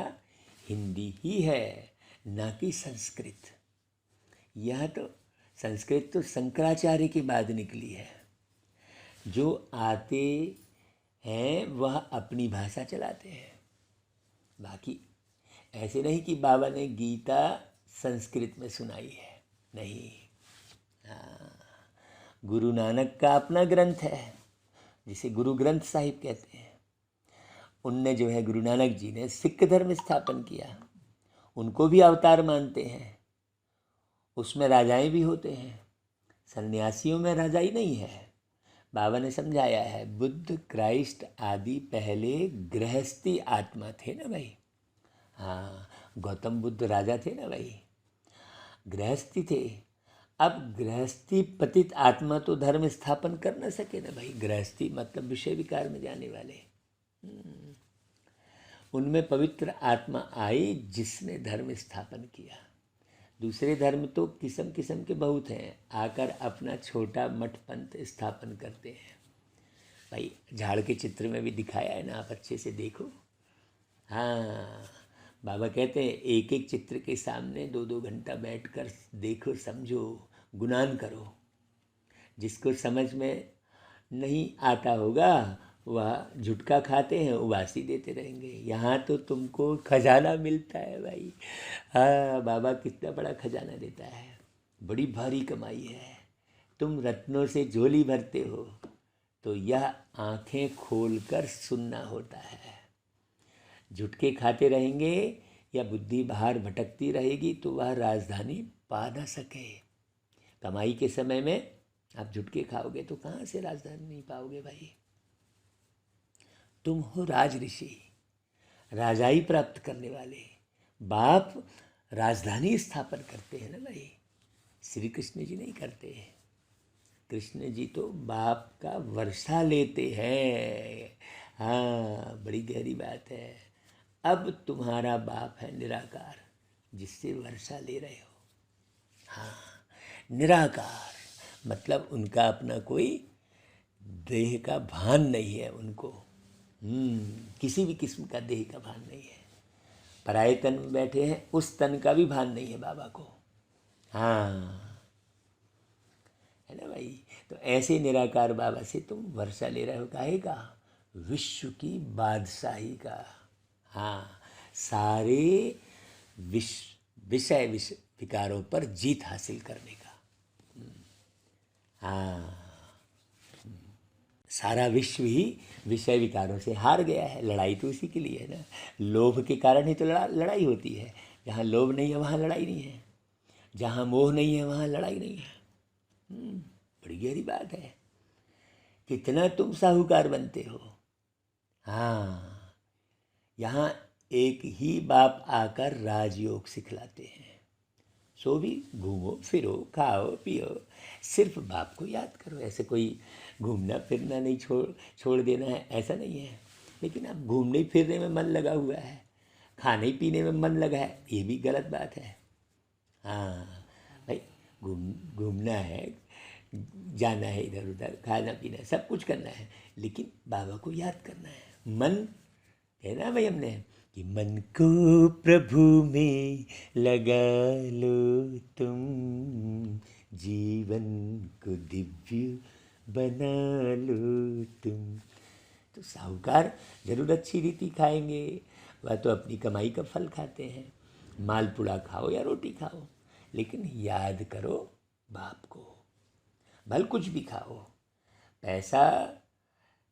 हिंदी ही है, ना कि संस्कृत। यह तो संस्कृत तो शंकराचार्य के बाद निकली है। जो आते हैं वह अपनी भाषा चलाते हैं। बाकी ऐसे नहीं कि बाबा ने गीता संस्कृत में सुनाई है, नहीं। हाँ, गुरु नानक का अपना ग्रंथ है जिसे गुरु ग्रंथ साहिब कहते हैं। उनने जो है, गुरु नानक जी ने सिख धर्म स्थापन किया, उनको भी अवतार मानते हैं। उसमें राजाएं भी होते हैं, सन्यासियों में राजाई नहीं है। बाबा ने समझाया है, बुद्ध क्राइस्ट आदि पहले गृहस्थी आत्मा थे ना भाई। हाँ, गौतम बुद्ध राजा थे ना भाई, गृहस्थी थे। अब गृहस्थी पतित आत्मा तो धर्म स्थापन कर न सके ना भाई। गृहस्थी मतलब विषय विकार में जाने वाले। उनमें पवित्र आत्मा आई जिसने धर्म स्थापन किया। दूसरे धर्म तो किस्म किस्म के बहुत हैं, आकर अपना छोटा मठ पंथ स्थापन करते हैं भाई। झाड़ के चित्र में भी दिखाया है ना, आप अच्छे से देखो। हाँ, बाबा कहते हैं एक एक चित्र के सामने 2-2 घंटा बैठकर देखो, समझो, गुणान करो। जिसको समझ में नहीं आता होगा वह झुटका खाते हैं, उबासी देते रहेंगे। यहाँ तो तुमको खजाना मिलता है भाई। हाँ, बाबा कितना बड़ा खजाना देता है, बड़ी भारी कमाई है। तुम रत्नों से झोली भरते हो तो यह आंखें खोलकर सुनना होता है। झुटके खाते रहेंगे या बुद्धि बाहर भटकती रहेगी तो वह राजधानी पा न सके। कमाई के समय में आप झुटके खाओगे तो कहाँ से राजधानी नहीं पाओगे भाई। तुम हो राज ऋषि, राजाई प्राप्त करने वाले। बाप राजधानी स्थापन करते हैं ना भाई, श्री कृष्ण जी नहीं करते। कृष्ण जी तो बाप का वर्षा लेते हैं। हाँ, बड़ी गहरी बात है। अब तुम्हारा बाप है निराकार, जिससे वर्षा ले रहे हो। हाँ, निराकार मतलब उनका अपना कोई देह का भान नहीं है उनको। किसी भी किस्म का देह का भान नहीं है। पराये तन में बैठे हैं, उस तन का भी भान नहीं है बाबा को। हाँ, है ना भाई। तो ऐसे निराकार बाबा से तुम वर्षा ले रहे हो, काहे का? विश्व की बादशाही का। हाँ, सारे विषय विकारों पर जीत हासिल करने का। हाँ, सारा विश्व ही विषय विकारों से हार गया है। लड़ाई तो उसी के लिए है ना। लोभ के कारण ही तो लड़ाई होती है। जहाँ लोभ नहीं है वहाँ लड़ाई नहीं है, जहाँ मोह नहीं है वहाँ लड़ाई नहीं है। बड़ी गहरी बात है। कितना तुम साहूकार बनते हो। हाँ, यहाँ एक ही बाप आकर राजयोग सिखलाते हैं। सो भी घूमो फिरो खाओ पियो, सिर्फ बाप को याद करो। ऐसे कोई घूमना फिरना नहीं छोड़ देना है, ऐसा नहीं है। लेकिन अब घूमने फिरने में मन लगा हुआ है, खाने पीने में मन लगा है, ये भी गलत बात है। हाँ भाई, घूमना है, जाना है इधर उधर, खाना पीना है, सब कुछ करना है, लेकिन बाबा को याद करना है। मन है ना भाई, हमने कि मन को प्रभु में लगा लो तुम, जीवन को दिव्य बना लो तुम। तो साहूकार जरूर अच्छी रीति खाएंगे, वह तो अपनी कमाई का फल खाते हैं। मालपुड़ा खाओ या रोटी खाओ, लेकिन याद करो बाप को। भल कुछ भी खाओ, पैसा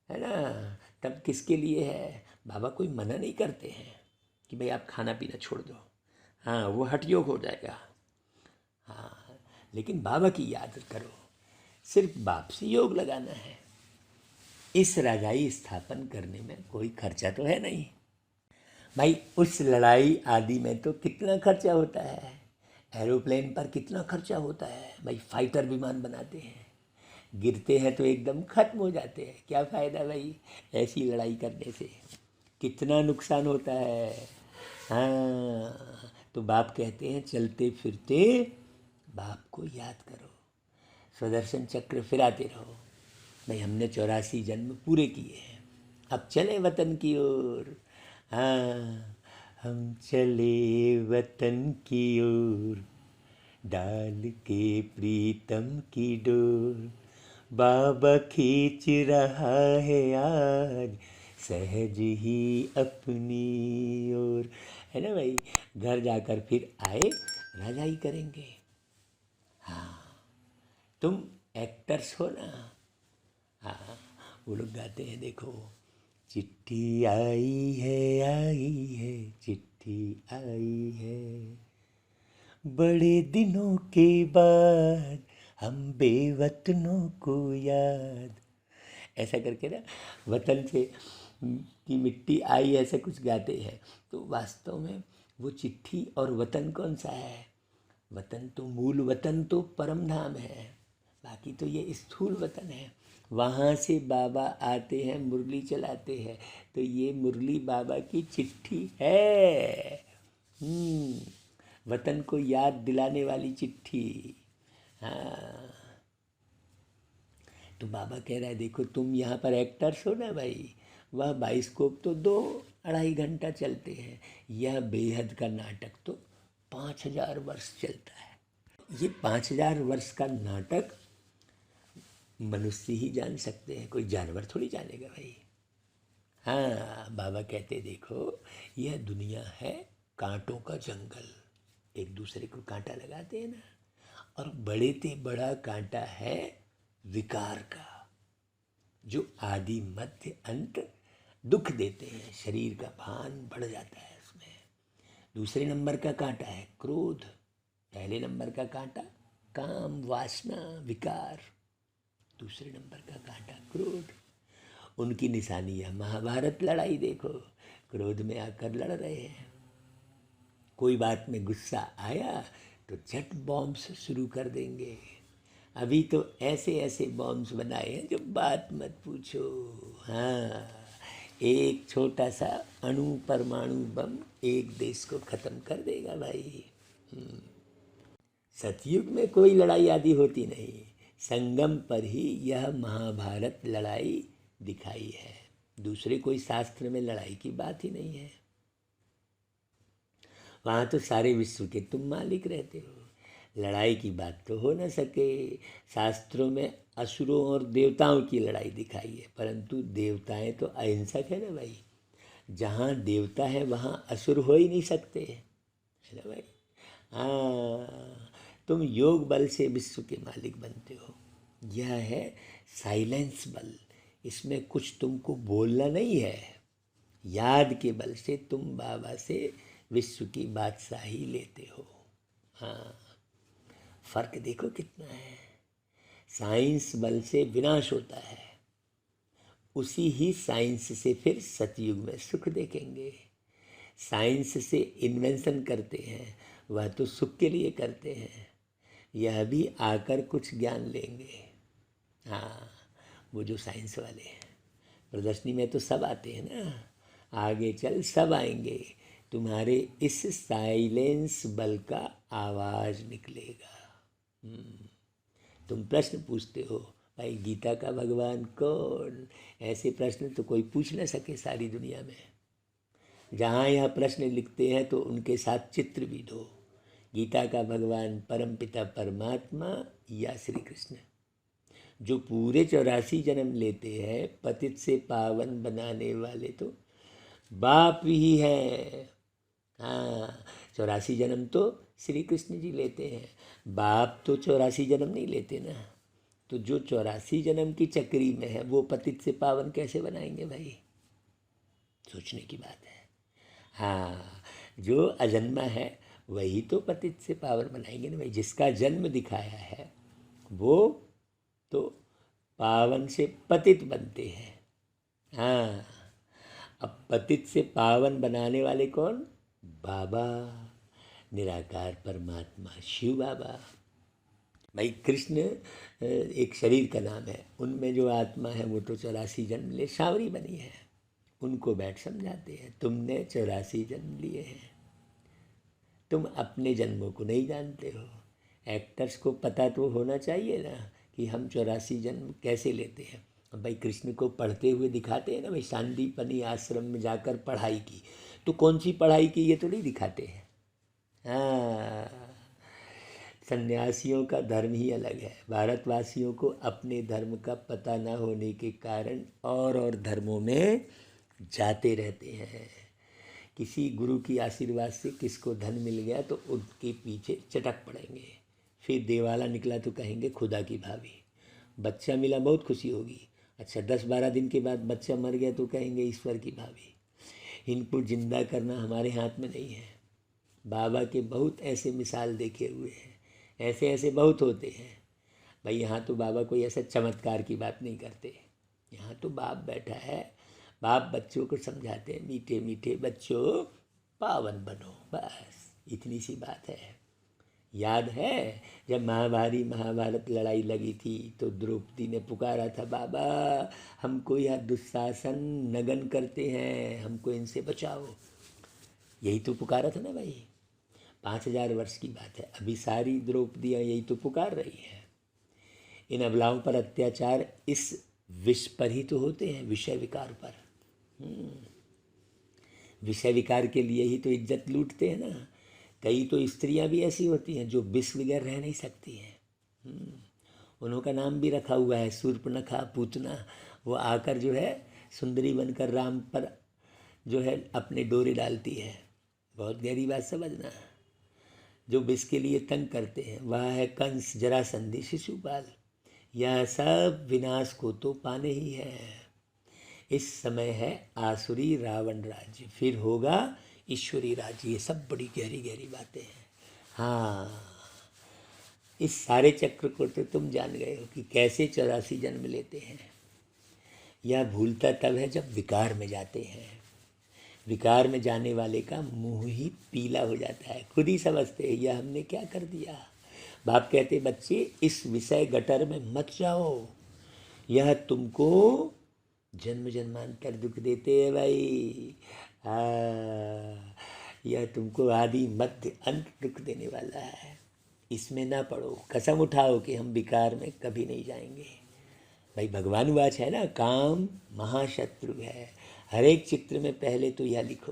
है ना तब किसके लिए है? बाबा कोई मना नहीं करते हैं कि भाई आप खाना पीना छोड़ दो, हाँ वो हठ योग हो जाएगा। हाँ, लेकिन बाबा की याद करो, सिर्फ बाप से योग लगाना है। इस राजाई स्थापन करने में कोई खर्चा तो है नहीं भाई। उस लड़ाई आदि में तो कितना खर्चा होता है, एरोप्लेन पर कितना खर्चा होता है भाई, फाइटर विमान बनाते हैं, गिरते हैं तो एकदम खत्म हो जाते हैं, क्या फ़ायदा भाई ऐसी लड़ाई करने से, कितना नुकसान होता है। हाँ, तो बाप कहते हैं चलते फिरते बाप को याद करो, सुदर्शन चक्र फिराते रहो। भाई हमने 84 जन्म पूरे किए हैं, अब चले वतन की ओर। हाँ, हम चले वतन की ओर, डाल के प्रीतम की डोर, बाबा खींच रहा है आज सहज ही अपनी ओर। है ना भाई, घर जाकर फिर आए राजा ही करेंगे। हाँ, तुम एक्टर्स हो ना। हाँ, वो लोग गाते हैं देखो, चिट्ठी आई है, चिट्ठी आई है, बड़े दिनों के बाद हम बेवतनों को याद, ऐसा करके ना वतन से की मिट्टी आई ऐसा कुछ गाते हैं। तो वास्तव में वो चिट्ठी और वतन कौन सा है? वतन तो मूल वतन तो परम धाम है, बाकी तो ये स्थूल वतन है। वहाँ से बाबा आते हैं, मुरली चलाते हैं, तो ये मुरली बाबा की चिट्ठी है। वतन को याद दिलाने वाली चिट्ठी। हाँ, तो बाबा कह रहा है देखो तुम यहाँ पर एक्टर्स हो ना भाई, वह बाइस्कोप तो 2-2.5 घंटा चलते हैं, यह बेहद का नाटक तो 5000 वर्ष चलता है। ये 5000 वर्ष का नाटक मनुष्य ही जान सकते हैं, कोई जानवर थोड़ी जानेगा भाई। हाँ, बाबा कहते देखो यह दुनिया है कांटों का जंगल, एक दूसरे को कांटा लगाते हैं ना, और बड़े से बड़ा कांटा है विकार का, जो आदि मध्य अंत दुख देते हैं, शरीर का भान बढ़ जाता है उसमें। दूसरे नंबर का कांटा है क्रोध, पहले नंबर का कांटा काम वासना विकार, दूसरे नंबर का कांटा क्रोध। उनकी निशानियाँ महाभारत लड़ाई देखो, क्रोध में आकर लड़ रहे हैं, कोई बात में गुस्सा आया तो झट बॉम्ब्स शुरू कर देंगे। अभी तो ऐसे ऐसे बॉम्ब्स बनाए हैं जो बात मत पूछो। हाँ, एक छोटा सा अणु परमाणु बम एक देश को ख़त्म कर देगा भाई। सतयुग में कोई लड़ाई आदि होती नहीं, संगम पर ही यह महाभारत लड़ाई दिखाई है, दूसरे कोई शास्त्र में लड़ाई की बात ही नहीं है। वहाँ तो सारे विश्व के तुम मालिक रहते हो, लड़ाई की बात तो हो न सके। शास्त्रों में असुरों और देवताओं की लड़ाई दिखाई है, परंतु देवताएं तो अहिंसक है ना भाई, जहाँ देवता है वहाँ असुर हो ही नहीं सकते, है ना भाई। हाँ, तुम योग बल से विश्व के मालिक बनते हो, यह है साइलेंस बल, इसमें कुछ तुमको बोलना नहीं है, याद के बल से तुम बाबा से विश्व की बादशाही लेते हो। हाँ, फर्क देखो कितना है। साइंस बल से विनाश होता है, उसी ही साइंस से फिर सतयुग में सुख देखेंगे। साइंस से इन्वेंशन करते हैं, वह तो सुख के लिए करते हैं, यह भी आकर कुछ ज्ञान लेंगे। हाँ, वो जो साइंस वाले हैं, प्रदर्शनी में तो सब आते हैं ना, आगे चल सब आएंगे, तुम्हारे इस साइलेंस बल का आवाज़ निकलेगा। तुम प्रश्न पूछते हो भाई गीता का भगवान कौन, ऐसे प्रश्न तो कोई पूछ न सके सारी दुनिया में। जहाँ यह प्रश्न लिखते हैं तो उनके साथ चित्र भी दो, गीता का भगवान परमपिता परमात्मा या श्री कृष्ण, जो पूरे 84 जन्म लेते हैं, पतित से पावन बनाने वाले तो बाप ही हैं। हाँ, 84 जन्म तो श्री कृष्ण जी लेते हैं, बाप तो 84 जन्म नहीं लेते ना। तो जो 84 जन्म की चक्री में है वो पतित से पावन कैसे बनाएंगे भाई, सोचने की बात है। हाँ, जो अजन्मा है वही तो पतित से पावन बनाएंगे ना भाई, जिसका जन्म दिखाया है वो तो पावन से पतित बनते हैं। हाँ, अब पतित से पावन बनाने वाले कौन? बाबा। निराकार परमात्मा शिव बाबा। भाई कृष्ण एक शरीर का नाम है, उनमें जो आत्मा है वो तो 84 जन्म ले सांवरी बनी है, उनको बैठ समझाते हैं तुमने 84 जन्म लिए हैं, तुम अपने जन्मों को नहीं जानते हो। एक्टर्स को पता तो होना चाहिए ना कि हम 84 जन्म कैसे लेते हैं। अब भाई कृष्ण को पढ़ते हुए दिखाते हैं ना, भाई सांदीपनी आश्रम में जाकर पढ़ाई की, तो कौन सी पढ़ाई की ये तो नहीं दिखाते हैं। हाँ, सन्यासियों का धर्म ही अलग है। भारतवासियों को अपने धर्म का पता न होने के कारण और धर्मों में जाते रहते हैं। किसी गुरु की आशीर्वाद से किसको धन मिल गया तो उनके पीछे चटक पड़ेंगे, फिर देवाला निकला तो कहेंगे खुदा की भाभी। बच्चा मिला बहुत खुशी होगी, अच्छा 10-12 दिन के बाद बच्चा मर गया तो कहेंगे ईश्वर की भाभी। इनको जिंदा करना हमारे हाथ में नहीं है। बाबा के बहुत ऐसे मिसाल देखे हुए हैं, ऐसे ऐसे बहुत होते हैं। भाई यहाँ तो बाबा कोई ऐसा चमत्कार की बात नहीं करते, यहाँ तो बाप बैठा है, बाप बच्चों को समझाते हैं, मीठे मीठे बच्चों पावन बनो, बस इतनी सी बात है। याद है जब महाभारत लड़ाई लगी थी तो द्रौपदी ने पुकारा था, बाबा हमको यह दुशासन नगन करते हैं, हमको इनसे बचाओ। यही तो पुकारा था ना भाई, 5000 वर्ष की बात है। अभी सारी द्रौपदियाँ यही तो पुकार रही हैं। इन अबलाओं पर अत्याचार इस विष पर ही तो होते हैं, विषय विकार पर। विषय विकार के लिए ही तो इज्जत लूटते हैं ना। कई तो स्त्रियां भी ऐसी होती हैं जो विष बगैर रह नहीं सकती हैं। उन्हों का नाम भी रखा हुआ है शूर्पणखा, पूतना। वो आकर जो है सुंदरी बनकर राम पर जो है अपने डोरे डालती है। बहुत गहरी बात समझना। जो विष के लिए तंग करते हैं वह है कंस, जरासंधि, शिशुपाल। यह सब विनाश को तो पाने ही है। इस समय है आसुरी रावण राज्य, फिर होगा ईश्वरी राज्य। ये सब बड़ी गहरी गहरी बातें हैं। हाँ, इस सारे चक्र को तो तुम जान गए हो कि कैसे 84 जन्म लेते हैं। यह भूलता तब है जब विकार में जाते हैं। विकार में जाने वाले का मुंह ही पीला हो जाता है, खुद ही समझते हैं यह हमने क्या कर दिया। बाप कहते बच्चे इस विषय गटर में मत जाओ, यह तुमको जन्म जन्मांतर दुख देते हैं भाई। यह तुमको आदि मध्य अंत दुख देने वाला है, इसमें ना पड़ो। कसम उठाओ कि हम विकार में कभी नहीं जाएंगे। भाई भगवान वाच है ना, काम महाशत्रु है। हर एक चित्र में पहले तो यह लिखो,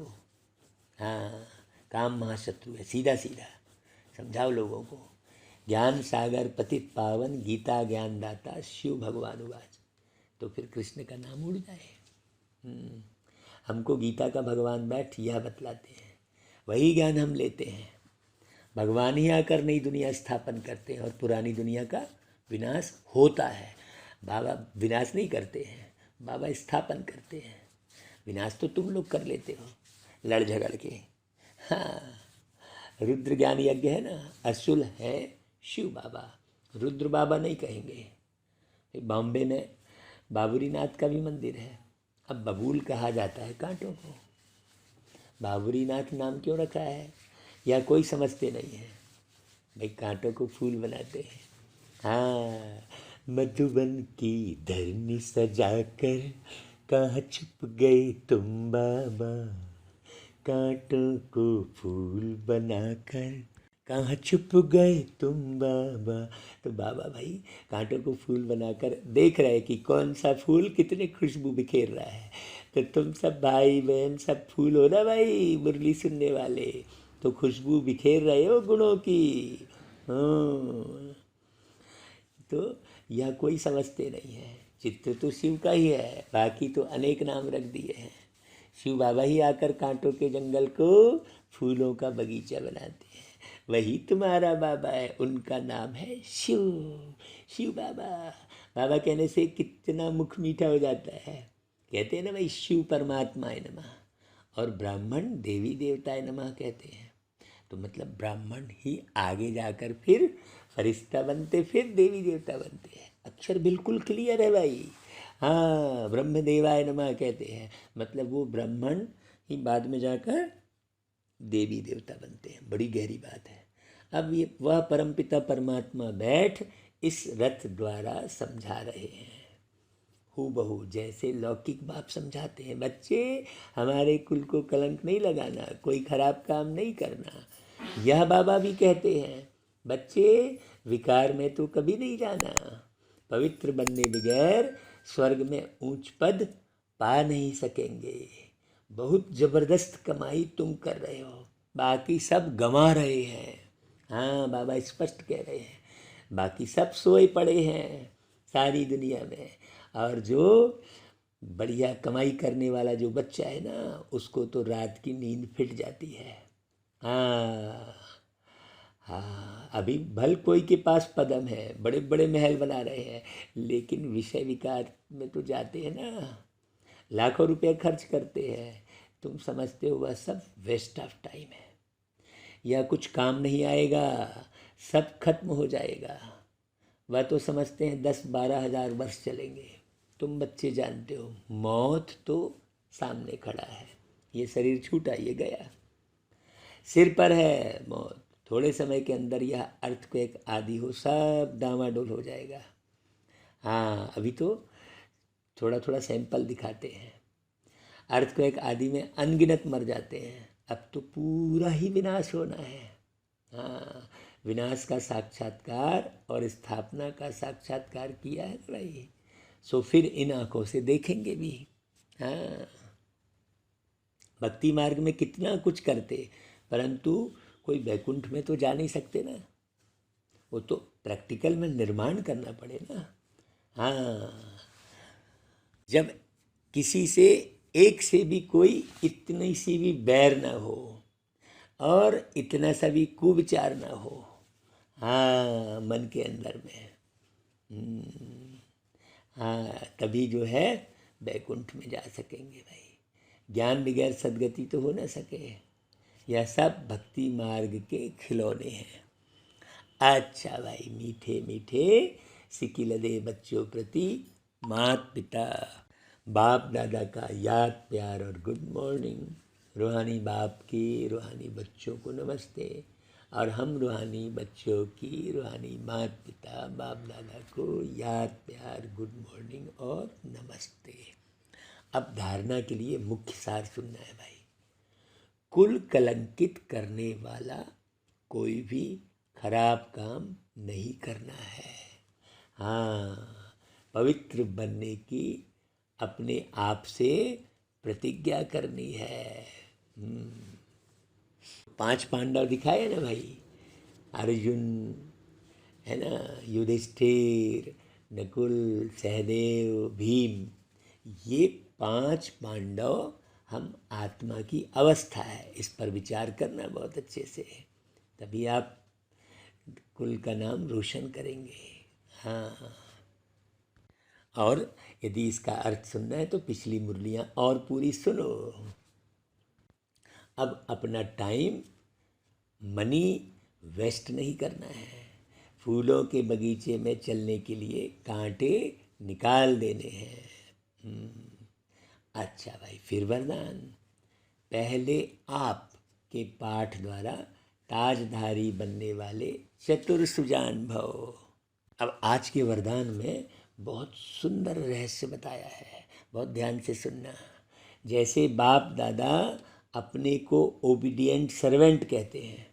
हाँ काम महाशत्रु है, सीधा सीधा समझाओ लोगों को। ज्ञान सागर पतित पावन, गीता ज्ञान दाता शिव भगवान वाच, तो फिर कृष्ण का नाम उड़ जाए। हमको गीता का भगवान बैठ यह बतलाते हैं, वही ज्ञान हम लेते हैं। भगवान ही आकर नई दुनिया स्थापन करते हैं और पुरानी दुनिया का विनाश होता है। बाबा विनाश नहीं करते हैं, बाबा स्थापन करते हैं। विनाश तो तुम लोग कर लेते हो लड़ झगड़ के। हाँ, रुद्र ज्ञान यज्ञ है ना, असुल है शिव बाबा, रुद्र बाबा नहीं कहेंगे। बॉम्बे में बाबूरी नाथ का भी मंदिर है। अब बबूल कहा जाता है कांटों को। बाबूरी नाथ नाम क्यों रखा है या कोई समझते नहीं है। भाई कांटों को फूल बनाते हैं। हाँ, मधुबन की धरनी सजाकर कहाँ छुप गए तुम बाबा, कांटों को फूल बनाकर कहाँ छुप गए तुम बाबा। तो बाबा भाई कांटों को फूल बनाकर देख रहे कि कौन सा फूल कितने खुशबू बिखेर रहा है। तो तुम सब भाई बहन सब फूल हो ना भाई, मुरली सुनने वाले, तो खुशबू बिखेर रहे हो गुणों की। हाँ, तो यह कोई समझते नहीं है। चित्र तो शिव का ही है, बाकी तो अनेक नाम रख दिए हैं। शिव बाबा ही आकर कांटों के जंगल को फूलों का बगीचा बनाते हैं। वही तुम्हारा बाबा है, उनका नाम है शिव, शिव बाबा। बाबा कहने से कितना मुख मीठा हो जाता है। कहते हैं ना भाई शिव परमात्माय नमः, और ब्राह्मण देवी देवताय नमः कहते हैं। तो मतलब ब्राह्मण ही आगे जाकर फिर फरिश्ता बनते, फिर देवी देवता बनते हैं। अक्षर बिल्कुल क्लियर है भाई। हाँ, ब्रह्म देवाय नमः कहते हैं, मतलब वो ब्राह्मण ही बाद में जाकर देवी देवता बनते हैं। बड़ी गहरी बात है। अब ये वह परमपिता परमात्मा बैठ इस रथ द्वारा समझा रहे हैं, हूबहू जैसे लौकिक बाप समझाते हैं। बच्चे, हमारे कुल को कलंक नहीं लगाना, कोई खराब काम नहीं करना। यह बाबा भी कहते हैं, बच्चे विकार में तो कभी नहीं जाना, पवित्र बनने बगैर स्वर्ग में ऊंच पद पा नहीं सकेंगे। बहुत ज़बरदस्त कमाई तुम कर रहे हो, बाकी सब गंवा रहे हैं। हाँ, बाबा स्पष्ट कह रहे हैं, बाकी सब सोए पड़े हैं सारी दुनिया में, और जो बढ़िया कमाई करने वाला जो बच्चा है ना, उसको तो रात की नींद फिट जाती है। हाँ हाँ, अभी भल कोई के पास पदम है, बड़े बड़े महल बना रहे हैं, लेकिन विषय विकार में तो जाते हैं ना, लाखों रुपए खर्च करते हैं। तुम समझते हो वह सब वेस्ट ऑफ टाइम है, यह कुछ काम नहीं आएगा, सब खत्म हो जाएगा। वह तो समझते हैं 10-12 हज़ार वर्ष चलेंगे। तुम बच्चे जानते हो मौत तो सामने खड़ा है, ये शरीर छूटा, ये गया, सिर पर है मौत। थोड़े समय के अंदर यह अर्थक्वेक आदि हो सब डामाडोल हो जाएगा। हाँ, अभी तो थोड़ा थोड़ा सैंपल दिखाते हैं। अर्थक्वेक आदि में अनगिनत मर जाते हैं, अब तो पूरा ही विनाश होना है। हाँ, विनाश का साक्षात्कार और स्थापना का साक्षात्कार किया है ना भाई, सो फिर इन आँखों से देखेंगे भी। हाँ, भक्ति मार्ग में कितना कुछ करते, परंतु कोई वैकुंठ में तो जा नहीं सकते ना, वो तो प्रैक्टिकल में निर्माण करना पड़े ना। हाँ, जब किसी से एक से भी कोई इतनी सी भी बैर ना हो और इतना सा भी कुविचार ना हो, हाँ, मन के अंदर में, हाँ, तभी जो है वैकुंठ में जा सकेंगे भाई। ज्ञान बगैर सदगति तो हो ना सके। यह सब भक्ति मार्ग के खिलौने हैं। अच्छा भाई, मीठे मीठे सिकिलदे बच्चों प्रति माता पिता बाप दादा का याद प्यार और गुड मॉर्निंग। रूहानी बाप की रूहानी बच्चों को नमस्ते, और हम रूहानी बच्चों की रूहानी माता पिता बाप दादा को याद प्यार गुड मॉर्निंग और नमस्ते। अब धारणा के लिए मुख्य सार सुनना है भाई। कुल कलंकित करने वाला कोई भी खराब काम नहीं करना है। हाँ, पवित्र बनने की अपने आप से प्रतिज्ञा करनी है। 5 पांडव दिखाए ना भाई, अर्जुन है ना, युधिष्ठिर, नकुल, सहदेव, भीम, ये 5 पांडव हम आत्मा की अवस्था है, इस पर विचार करना बहुत अच्छे से, तभी आप कुल का नाम रोशन करेंगे। हाँ, और यदि इसका अर्थ सुनना है तो पिछली मुरलियाँ और पूरी सुनो। अब अपना टाइम मनी वेस्ट नहीं करना है। फूलों के बगीचे में चलने के लिए कांटे निकाल देने हैं। अच्छा भाई, फिर वरदान। पहले आप के पाठ द्वारा ताजधारी बनने वाले चतुर सुजान भव। अब आज के वरदान में बहुत सुंदर रहस्य बताया है, बहुत ध्यान से सुनना। जैसे बाप दादा अपने को ओबीडियंट सर्वेंट कहते हैं,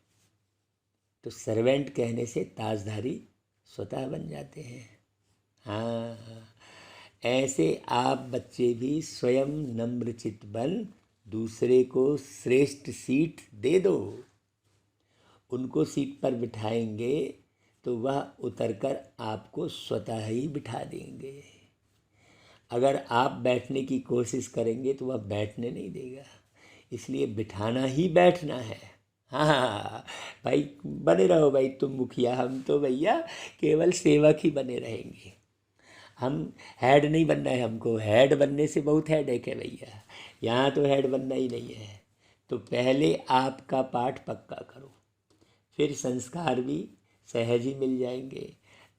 तो सर्वेंट कहने से ताजधारी स्वतः बन जाते हैं। हाँ, ऐसे आप बच्चे भी स्वयं नम्रचित बन दूसरे को श्रेष्ठ सीट दे दो। उनको सीट पर बिठाएंगे तो वह उतरकर आपको स्वतः ही बिठा देंगे। अगर आप बैठने की कोशिश करेंगे तो वह बैठने नहीं देगा, इसलिए बिठाना ही बैठना है। हाँ भाई, बने रहो भाई तुम मुखिया, हम तो भैया केवल सेवक ही बने रहेंगे। हम हेड नहीं बनना है, हमको हेड बनने से बहुत हेडेक है भैया, यहाँ तो हेड बनना ही नहीं है। तो पहले आपका पाठ पक्का करो, फिर संस्कार भी सहज ही मिल जाएंगे,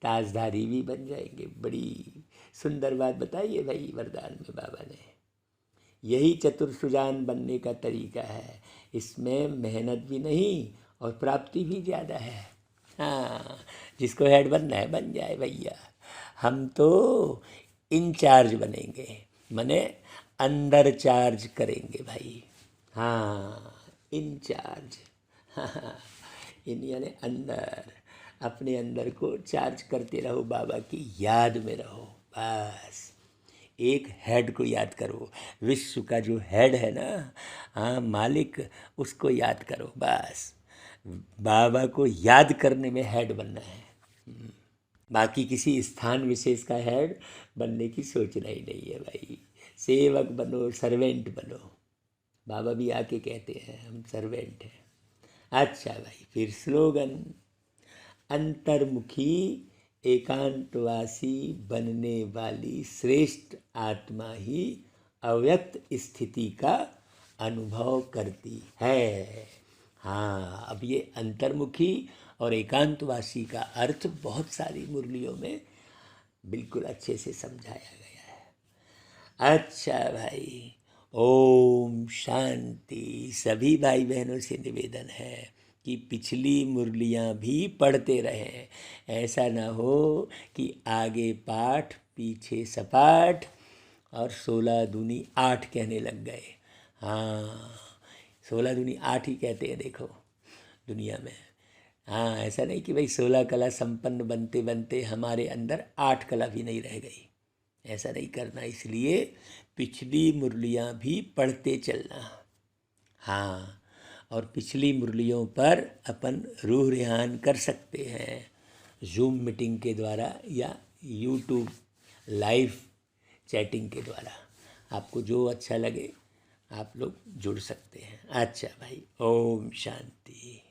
ताजधारी भी बन जाएंगे। बड़ी सुंदर बात बताई है भाई वरदान में बाबा ने। यही चतुर सुजान बनने का तरीका है। इसमें मेहनत भी नहीं और प्राप्ति भी ज़्यादा है। हाँ, जिसको हेड बनना है बन जाए भैया। हम तो इंचार्ज बनेंगे, माने अंदर चार्ज करेंगे भाई। हाँ, इंचार्ज। हाँ, इन यानी अंदर, अपने अंदर को चार्ज करते रहो, बाबा की याद में रहो। बस एक हेड को याद करो, विश्व का जो हेड है ना, हाँ मालिक, उसको याद करो। बस बाबा को याद करने में हेड बनना है। बाकी किसी स्थान विशेष का हेड बनने की सोचना ही नहीं है भाई। सेवक बनो, सर्वेंट बनो। बाबा भी आके कहते हैं हम सर्वेंट हैं। अच्छा भाई, फिर स्लोगन, अंतर्मुखी एकांतवासी बनने वाली श्रेष्ठ आत्मा ही अव्यक्त स्थिति का अनुभव करती है। हाँ, अब ये अंतर्मुखी और एकांतवासी का अर्थ बहुत सारी मुरलियों में बिल्कुल अच्छे से समझाया गया है। अच्छा भाई, ओम शांति। सभी भाई बहनों से निवेदन है कि पिछली मुरलियाँ भी पढ़ते रहें। ऐसा ना हो कि आगे पाठ पीछे सपाट और 16 दूनी 8 कहने लग गए। हाँ, 16 दूनी 8 ही कहते हैं देखो दुनिया में। हाँ, ऐसा नहीं कि भाई 16 कला संपन्न बनते बनते हमारे अंदर 8 कला भी नहीं रह गई। ऐसा नहीं करना, इसलिए पिछली मुरलियाँ भी पढ़ते चलना। हाँ, और पिछली मुरलियों पर अपन रूह रेहान कर सकते हैं जूम मीटिंग के द्वारा या यूट्यूब लाइव चैटिंग के द्वारा। आपको जो अच्छा लगे आप लोग जुड़ सकते हैं। अच्छा भाई, ओम शांति।